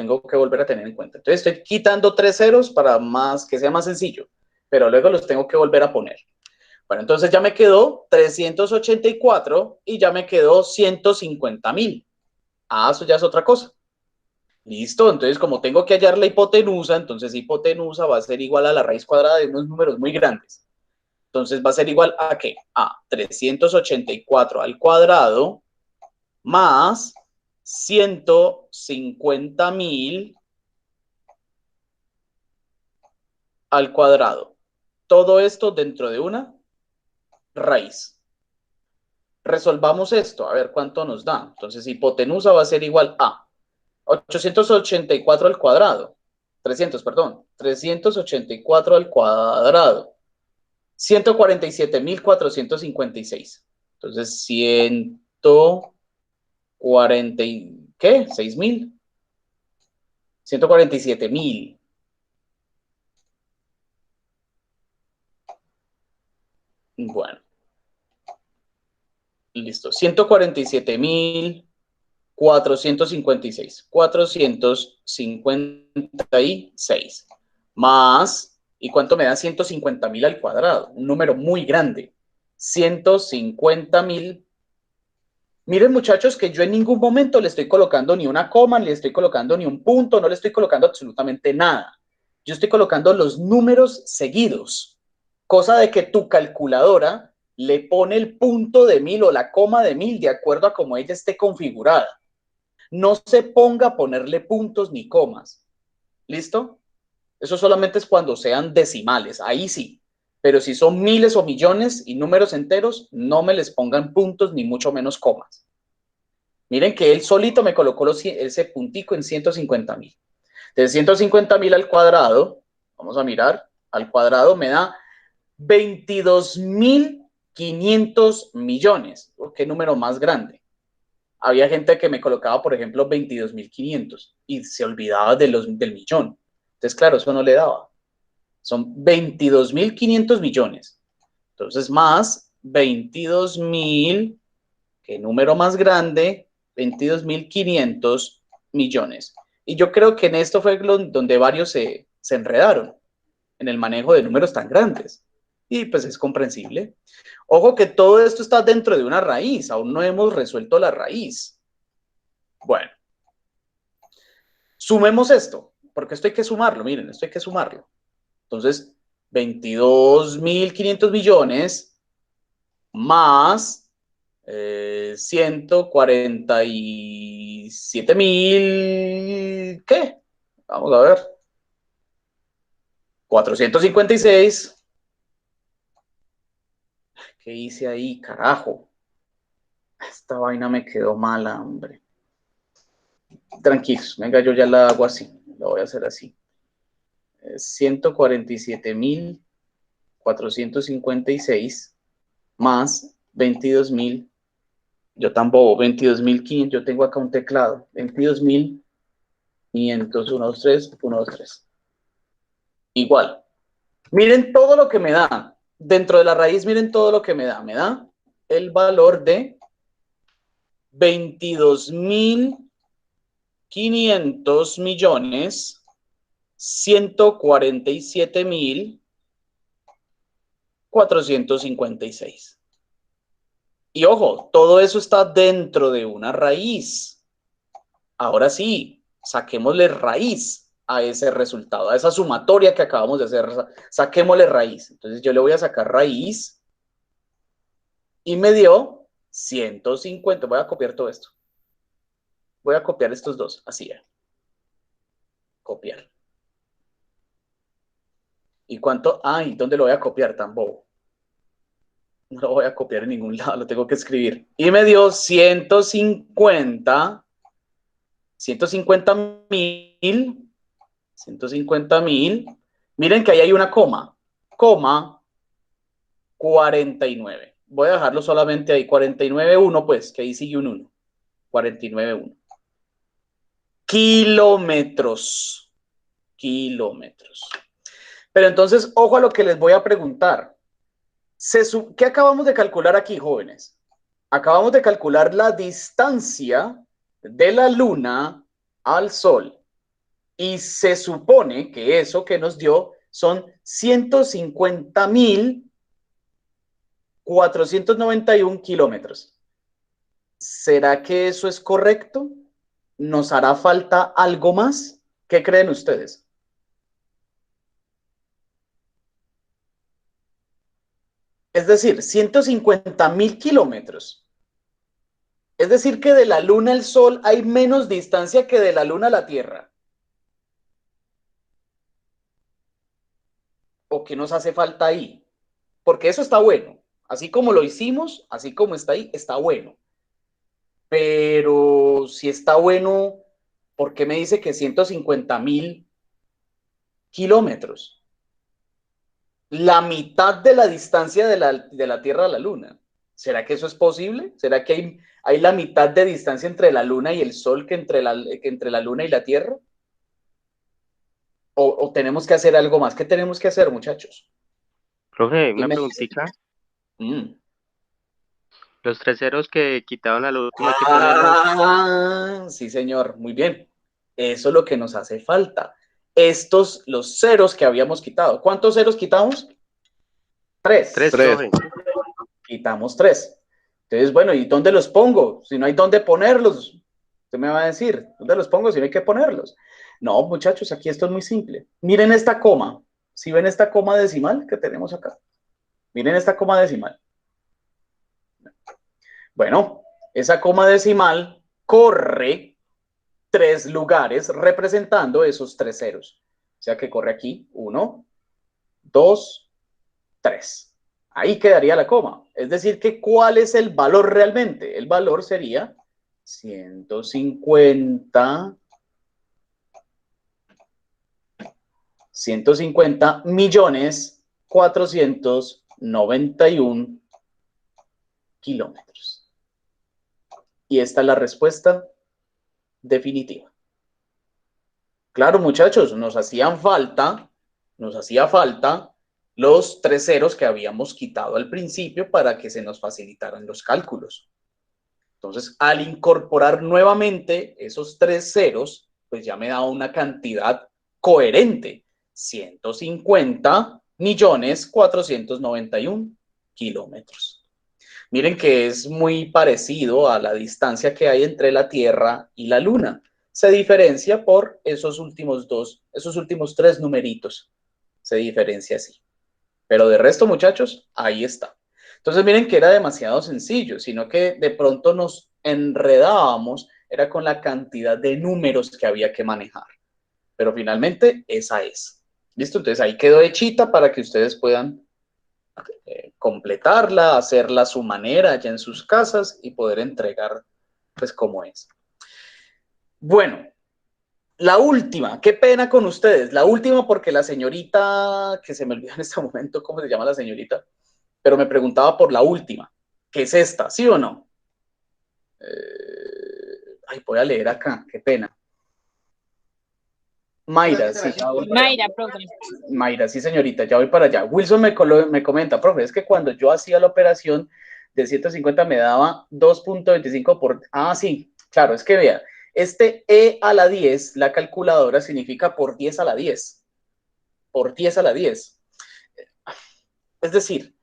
estoy quitando 3 ceros para que sea más sencillo, pero luego los tengo que volver a poner. Bueno, entonces ya me quedó 384 y ya me quedó 150.000. Ah, eso ya es otra cosa. Listo, entonces como tengo que hallar la hipotenusa, entonces hipotenusa va a ser igual a la raíz cuadrada de unos números muy grandes. Entonces va a ser igual a ¿qué? A 384 al cuadrado más 150.000 al cuadrado. Todo esto dentro de una raíz. Resolvamos esto, a ver cuánto nos da. Entonces hipotenusa va a ser igual a 884 al cuadrado. 384 al cuadrado. 147.456. Entonces, 140, ¿qué? 6.000. 147.000. Bueno. Listo. 147.456. 456. Más... ¿Y cuánto me da 150.000 al cuadrado? Un número muy grande. 150.000. Miren, muchachos, que yo en ningún momento le estoy colocando ni una coma, ni le estoy colocando ni un punto, no le estoy colocando absolutamente nada. Yo estoy colocando los números seguidos. Cosa de que tu calculadora le pone el punto de 1000 o la coma de 1000 de acuerdo a cómo ella esté configurada. No se ponga a ponerle puntos ni comas. ¿Listo? Eso solamente es cuando sean decimales, ahí sí. Pero si son miles o millones y números enteros, no me les pongan puntos ni mucho menos comas. Miren que él solito me colocó ese puntico en 150.000. De 150.000 al cuadrado, vamos a mirar, al cuadrado me da 22.500 millones. ¿Qué número más grande? Había gente que me colocaba, por ejemplo, 22.500 y se olvidaba del millón. Entonces, claro, eso no le daba. Son 22.500 millones. Entonces, más 22.000, ¿qué número más grande? 22.500 millones. Y yo creo que en esto fue donde varios se enredaron. en el manejo de números tan grandes. Y pues es comprensible. Ojo que todo esto está dentro de una raíz, aún no hemos resuelto la raíz. Bueno, sumemos esto, porque esto hay que sumarlo, miren, esto hay que sumarlo. Entonces, 22.500 millones más 147.000, ¿qué? Vamos a ver. 456. ¿Qué hice ahí, carajo? Esta vaina me quedó mala, hombre. Tranquilos, venga, yo ya la hago así. La voy a hacer así. 147.456 más 22.000. Yo tan bobo, 22.500. Yo tengo acá un teclado. 22.500, 123, 123. Igual. Miren todo lo que me da. Dentro de la raíz, miren todo lo que me da. Me da el valor de 22.500 millones 147.456. Y ojo, todo eso está dentro de una raíz. Ahora sí, saquémosle raíz a ese resultado, a esa sumatoria que acabamos de hacer. Saquémosle raíz. Entonces yo le voy a sacar raíz y me dio 150. Voy a copiar todo esto. Voy a copiar estos dos, así es. Copiar. ¿Y cuánto? Ay, ¿dónde lo voy a copiar tan bobo? No lo voy a copiar en ningún lado, lo tengo que escribir. Y me dio 150 mil. 150 mil. Miren que ahí hay una coma. Coma 49. Voy a dejarlo solamente ahí. 49.1, pues, que ahí sigue un 1. 49.1. Kilómetros. Kilómetros. Pero entonces, ojo a lo que les voy a preguntar. ¿Qué acabamos de calcular aquí, jóvenes? Acabamos de calcular la distancia de la Luna al Sol. Y se supone que eso que nos dio son 150.491 kilómetros. ¿Será que eso es correcto? ¿Nos hará falta algo más? ¿Qué creen ustedes? Es decir, 150.000 kilómetros. Es decir, que de la Luna al Sol hay menos distancia que de la Luna a la Tierra. ¿O qué nos hace falta ahí? Porque eso está bueno. Así como lo hicimos, así como está ahí, está bueno. Pero si está bueno, ¿por qué me dice que 150.000 kilómetros? La mitad de la distancia de la Tierra a la Luna. ¿Será que eso es posible? ¿Será que hay la mitad de distancia entre la Luna y el Sol que entre la Luna y la Tierra? ¿O tenemos que hacer algo más? ¿Qué tenemos que hacer, muchachos? Profe, una preguntita. Los 3 ceros que quitaron al último hay que ponerlos. Sí, señor, muy bien. Eso es lo que nos hace falta. Los ceros que habíamos quitado. ¿Cuántos ceros quitamos? 3. 3, profe. Quitamos 3. Entonces, bueno, ¿y dónde los pongo? Si no hay dónde ponerlos, usted me va a decir, ¿dónde los pongo si no hay que ponerlos? No, muchachos, aquí esto es muy simple. Miren esta coma. ¿Sí ven esta coma decimal que tenemos acá? Miren esta coma decimal. Bueno, esa coma decimal corre 3 lugares representando esos 3 ceros. O sea que corre aquí 1, 2, 3. Ahí quedaría la coma. Es decir, que ¿cuál es el valor realmente? El valor sería 150 millones 491 kilómetros. Y esta es la respuesta definitiva. Claro, muchachos, nos hacía falta los 3 ceros que habíamos quitado al principio para que se nos facilitaran los cálculos. Entonces, al incorporar nuevamente esos 3 ceros, pues ya me da una cantidad coherente 150.491 kilómetros. Miren que es muy parecido a la distancia que hay entre la Tierra y la Luna. Se diferencia por esos últimos tres numeritos. Se diferencia así. Pero de resto, muchachos, ahí está. Entonces miren que era demasiado sencillo, sino que de pronto nos enredábamos, era con la cantidad de números que había que manejar. Pero finalmente esa es. ¿Listo? Entonces ahí quedó hechita para que ustedes puedan completarla, hacerla a su manera allá en sus casas y poder entregar pues como es. Bueno, la última, qué pena con ustedes, la última porque la señorita, que se me olvidó en este momento cómo se llama la señorita, pero me preguntaba por la última, que es esta, ¿sí o no? Voy a leer acá, qué pena. Mayra, sí. Mayra, profe. Mayra, sí, señorita, ya voy para allá. Wilson me comenta, profe, es que cuando yo hacía la operación de 150 me daba 2.25 por... Ah, sí, claro, es que vea, este E a la 10, la calculadora significa por 10 a la 10. Por 10 a la 10. Es decir,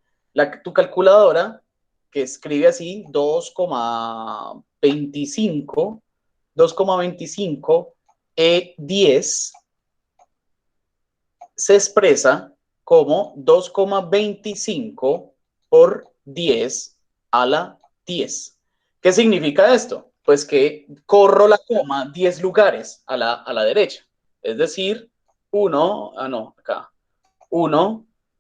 tu calculadora que escribe así 2,25 E10 se expresa como 2,25 por 10 a la 10. ¿Qué significa esto? Pues que corro la coma 10 lugares a la derecha. Es decir, 1,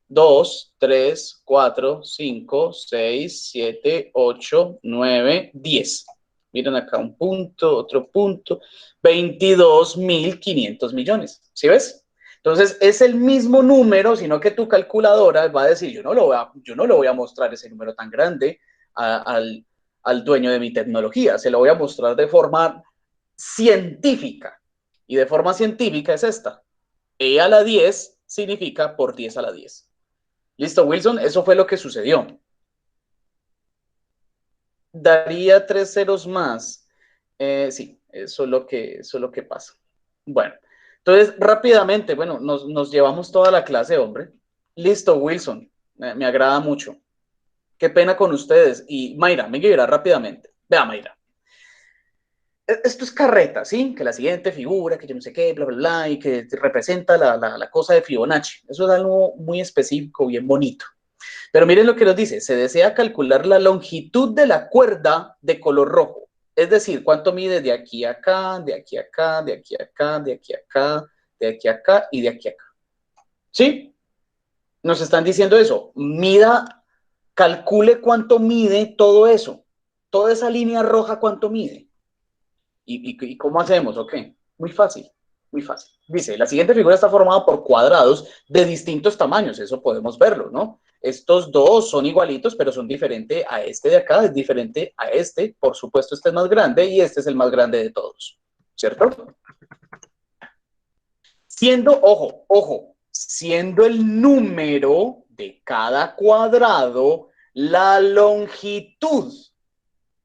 2, 3, 4, 5, 6, 7, 8, 9, 10. Miren acá un punto, otro punto, 22.500 millones. ¿Sí ves? Entonces, es el mismo número, sino que tu calculadora va a decir, yo no le voy a mostrar ese número tan grande al dueño de mi tecnología, se lo voy a mostrar de forma científica. Y de forma científica es esta. E a la 10 significa por 10 a la 10. Listo, Wilson, eso fue lo que sucedió. Daría 3 ceros más. Sí, eso es lo que pasa. Bueno, entonces rápidamente, bueno, nos llevamos toda la clase, hombre. Listo, Wilson, me agrada mucho. Qué pena con ustedes. Y Mayra, me guiará rápidamente. Vea, Mayra. Esto es carreta, ¿sí? Que la siguiente figura, que yo no sé qué, bla, bla, bla, y que representa la cosa de Fibonacci. Eso es algo muy específico, bien bonito. Pero miren lo que nos dice. Se desea calcular la longitud de la cuerda de color rojo. Es decir, cuánto mide de aquí a acá, de aquí a acá, de aquí a acá, de aquí a acá, de aquí a acá y de aquí a acá. ¿Sí? Nos están diciendo eso. Mida, calcule cuánto mide todo eso. Toda esa línea roja, cuánto mide. ¿Y cómo hacemos? Ok, muy fácil, muy fácil. Dice, la siguiente figura está formada por cuadrados de distintos tamaños, eso podemos verlo, ¿no? Estos dos son igualitos, pero son diferentes a este de acá, es diferente a este, por supuesto este es más grande y este es el más grande de todos, ¿cierto? Siendo, ojo, siendo el número de cada cuadrado la longitud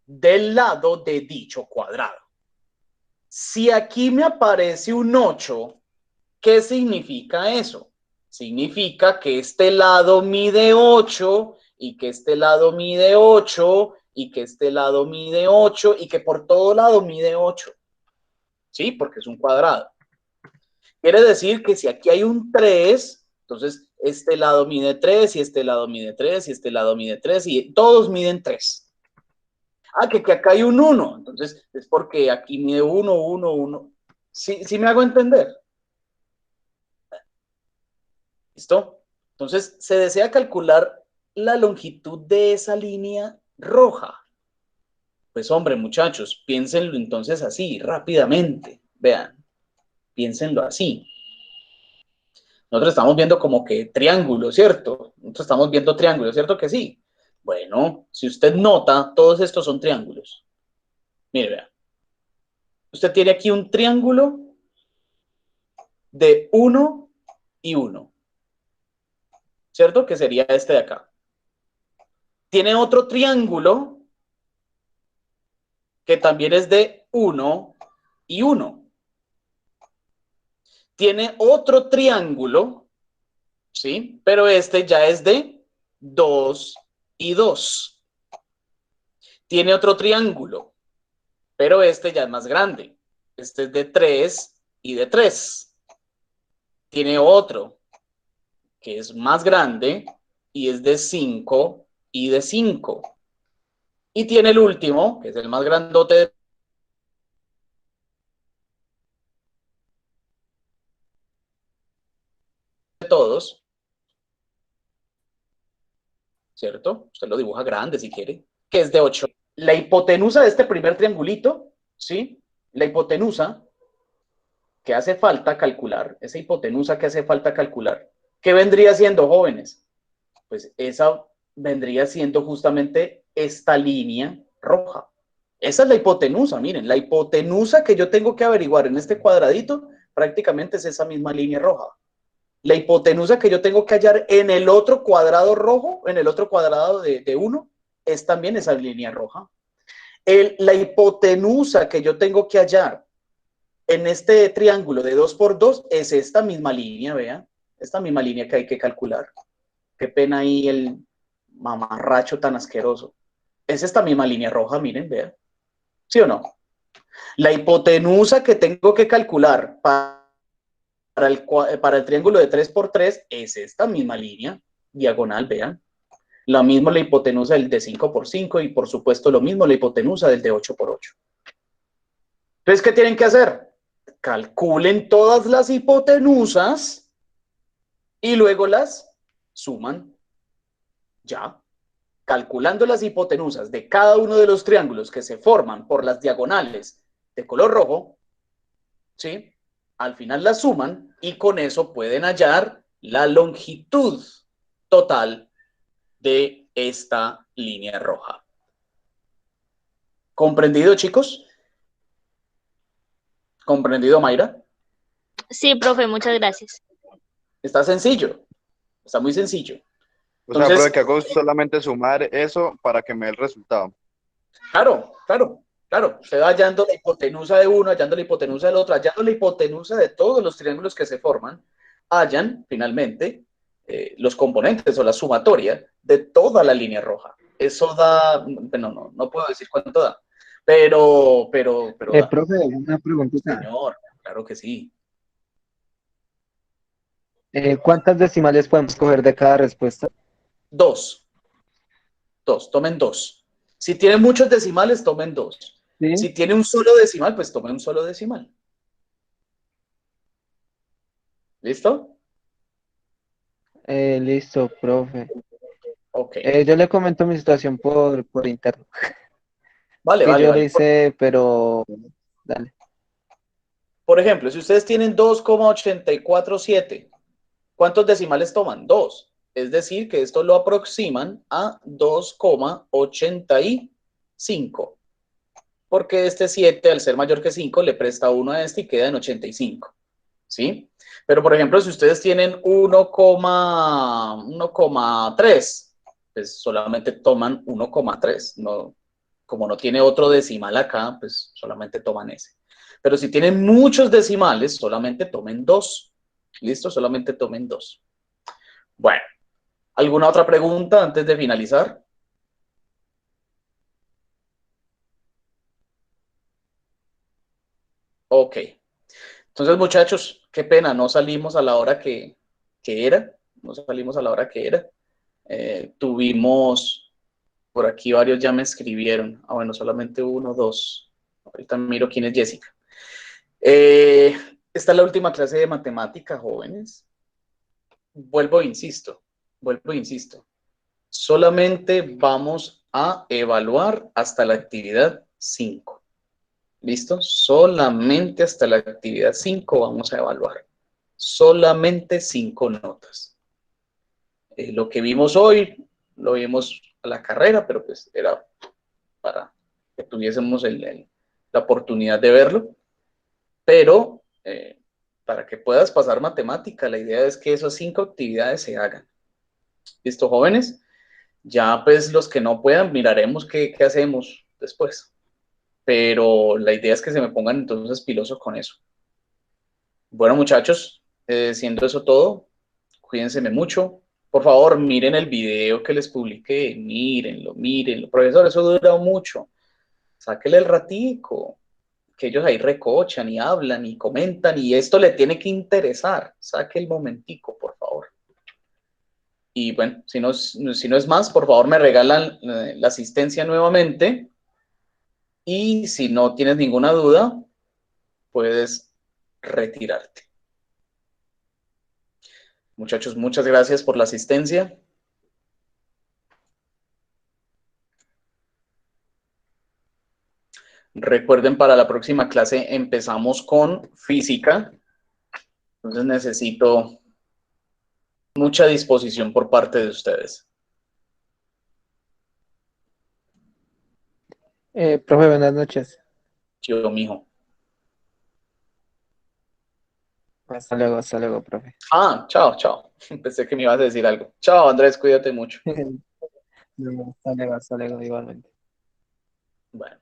del lado de dicho cuadrado. Si aquí me aparece un 8, ¿qué significa eso? Significa que este lado mide 8 y que este lado mide 8 y que este lado mide 8 y que por todo lado mide 8. ¿Sí? Porque es un cuadrado. Quiere decir que si aquí hay un 3, entonces este lado mide 3 y este lado mide 3 y este lado mide 3 y todos miden 3. Ah, que acá hay un 1, entonces es porque aquí mide 1, 1, 1. ¿Sí me hago entender? ¿Listo? Entonces se desea calcular la longitud de esa línea roja. Pues hombre, muchachos, piénsenlo entonces así, rápidamente. Vean, piénsenlo así. Nosotros estamos viendo como que triángulo, ¿cierto? Nosotros estamos viendo triángulo, ¿cierto que sí? Bueno, si usted nota, todos estos son triángulos. Mire, vea. Usted tiene aquí un triángulo de 1 y 1. ¿Cierto? Que sería este de acá. Tiene otro triángulo que también es de 1 y 1. tiene otro triángulo, ¿sí? Pero este ya es de 2 y 2. Tiene otro triángulo, pero este ya es más grande. Este es de 3 y de 3. Tiene otro que es más grande y es de 5 y de 5. Y tiene el último, que es el más grandote de todos, ¿cierto? Usted lo dibuja grande si quiere, que es de 8. La hipotenusa de este primer triangulito, ¿sí? La hipotenusa que hace falta calcular, esa hipotenusa que hace falta calcular, ¿qué vendría siendo, jóvenes? Pues esa vendría siendo justamente esta línea roja. Esa es la hipotenusa, miren, la hipotenusa que yo tengo que averiguar en este cuadradito prácticamente es esa misma línea roja. La hipotenusa que yo tengo que hallar en el otro cuadrado rojo, en el otro cuadrado de 1, es también esa línea roja. La hipotenusa que yo tengo que hallar en este triángulo de 2 por 2 es esta misma línea, vean, esta misma línea que hay que calcular. Qué pena ahí el mamarracho tan asqueroso. Es esta misma línea roja, miren, vean. ¿Sí o no? La hipotenusa que tengo que calcular para el triángulo de 3 por 3 es esta misma línea diagonal, vean. Lo mismo la hipotenusa del de 5 por 5 y por supuesto lo mismo la hipotenusa del de 8 por 8. Entonces, ¿qué tienen que hacer? Calculen todas las hipotenusas y luego las suman. Ya. Calculando las hipotenusas de cada uno de los triángulos que se forman por las diagonales de color rojo, ¿sí? Al final las suman y con eso pueden hallar la longitud total de esta línea roja. ¿Comprendido, chicos? ¿Comprendido, Mayra? Sí, profe, muchas gracias. Está sencillo, está muy sencillo. O sea, Entonces, pero que hago solamente sumar eso para que me dé el resultado. claro. Usted va hallando la hipotenusa de uno, hallando la hipotenusa del otro, hallando la hipotenusa de todos los triángulos que se forman, hallan finalmente los componentes o la sumatoria de toda la línea roja. Eso da, bueno, no puedo decir cuánto da, pero da. Profe, una preguntita. Señor, claro que sí. ¿Cuántas decimales podemos coger de cada respuesta? 2, tomen 2. Si tienen muchos decimales, tomen 2. ¿Sí? Si tiene un solo decimal, pues tomen un solo decimal. ¿Listo? Listo, profe. Ok. Yo le comento mi situación por interno. Vale, Que vale, yo lo vale. hice, pero dale. Por ejemplo, si ustedes tienen 2,847, ¿cuántos decimales toman? 2. Es decir, que esto lo aproximan a 2,85. Porque este 7, al ser mayor que 5, le presta 1 a este y queda en 85. ¿Sí? Pero, por ejemplo, si ustedes tienen 1,3, pues solamente toman 1,3. No, como no tiene otro decimal acá, pues solamente toman ese. Pero si tienen muchos decimales, solamente tomen 2. ¿Listo? Solamente tomen 2. Bueno, ¿alguna otra pregunta antes de finalizar? Ok. Entonces, muchachos, qué pena, no salimos a la hora que era. No salimos a la hora que era. Tuvimos, por aquí varios ya me escribieron. Ah, bueno, solamente 1, 2. Ahorita miro quién es Jessica. Esta es la última clase de matemática, jóvenes. Vuelvo e insisto. Solamente vamos a evaluar hasta la actividad 5. ¿Listo? Solamente hasta la actividad 5 vamos a evaluar. Solamente 5 notas. Lo que vimos hoy, lo vimos a la carrera, pero pues era para que tuviésemos la oportunidad de verlo. Pero para que puedas pasar matemática, la idea es que esas 5 actividades se hagan. ¿Listo, jóvenes? Ya pues los que no puedan, miraremos qué hacemos después. Pero la idea es que se me pongan entonces pilosos con eso. Bueno, muchachos, siendo eso todo, cuídense mucho. Por favor, miren el video que les publiqué, mírenlo, mírenlo. Profesor, eso dura mucho. Sáquele el ratico, que ellos ahí recochan y hablan y comentan y esto le tiene que interesar. Saque el momentico, por favor. Y bueno, si no es más, por favor me regalan la asistencia nuevamente. Y si no tienes ninguna duda, puedes retirarte. Muchachos, muchas gracias por la asistencia. Recuerden, para la próxima clase empezamos con física. Entonces necesito mucha disposición por parte de ustedes. Profe, buenas noches. Yo, mijo. Hasta luego, profe. Ah, chao, chao. Pensé que me ibas a decir algo. Chao, Andrés, cuídate mucho. No, hasta luego, igualmente. Bueno,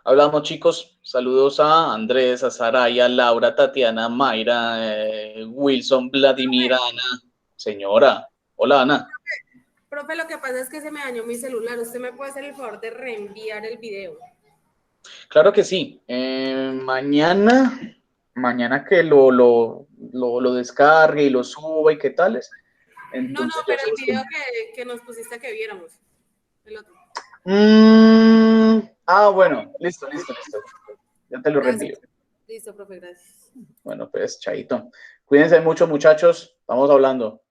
hablamos, chicos. Saludos a Andrés, a Saraya, a Laura, Tatiana, Mayra, Wilson, Vladimir, Ana. Señora. Hola, Ana. Profe, lo que pasa es que se me dañó mi celular. ¿Usted me puede hacer el favor de reenviar el video? Claro que sí. Mañana que lo descargue y lo suba y qué tales. No, pero el video que nos pusiste que viéramos. El otro. Bueno, listo. Ya te lo reenvío. Listo, profe, gracias. Bueno, pues, chaito. Cuídense mucho, muchachos. Estamos hablando.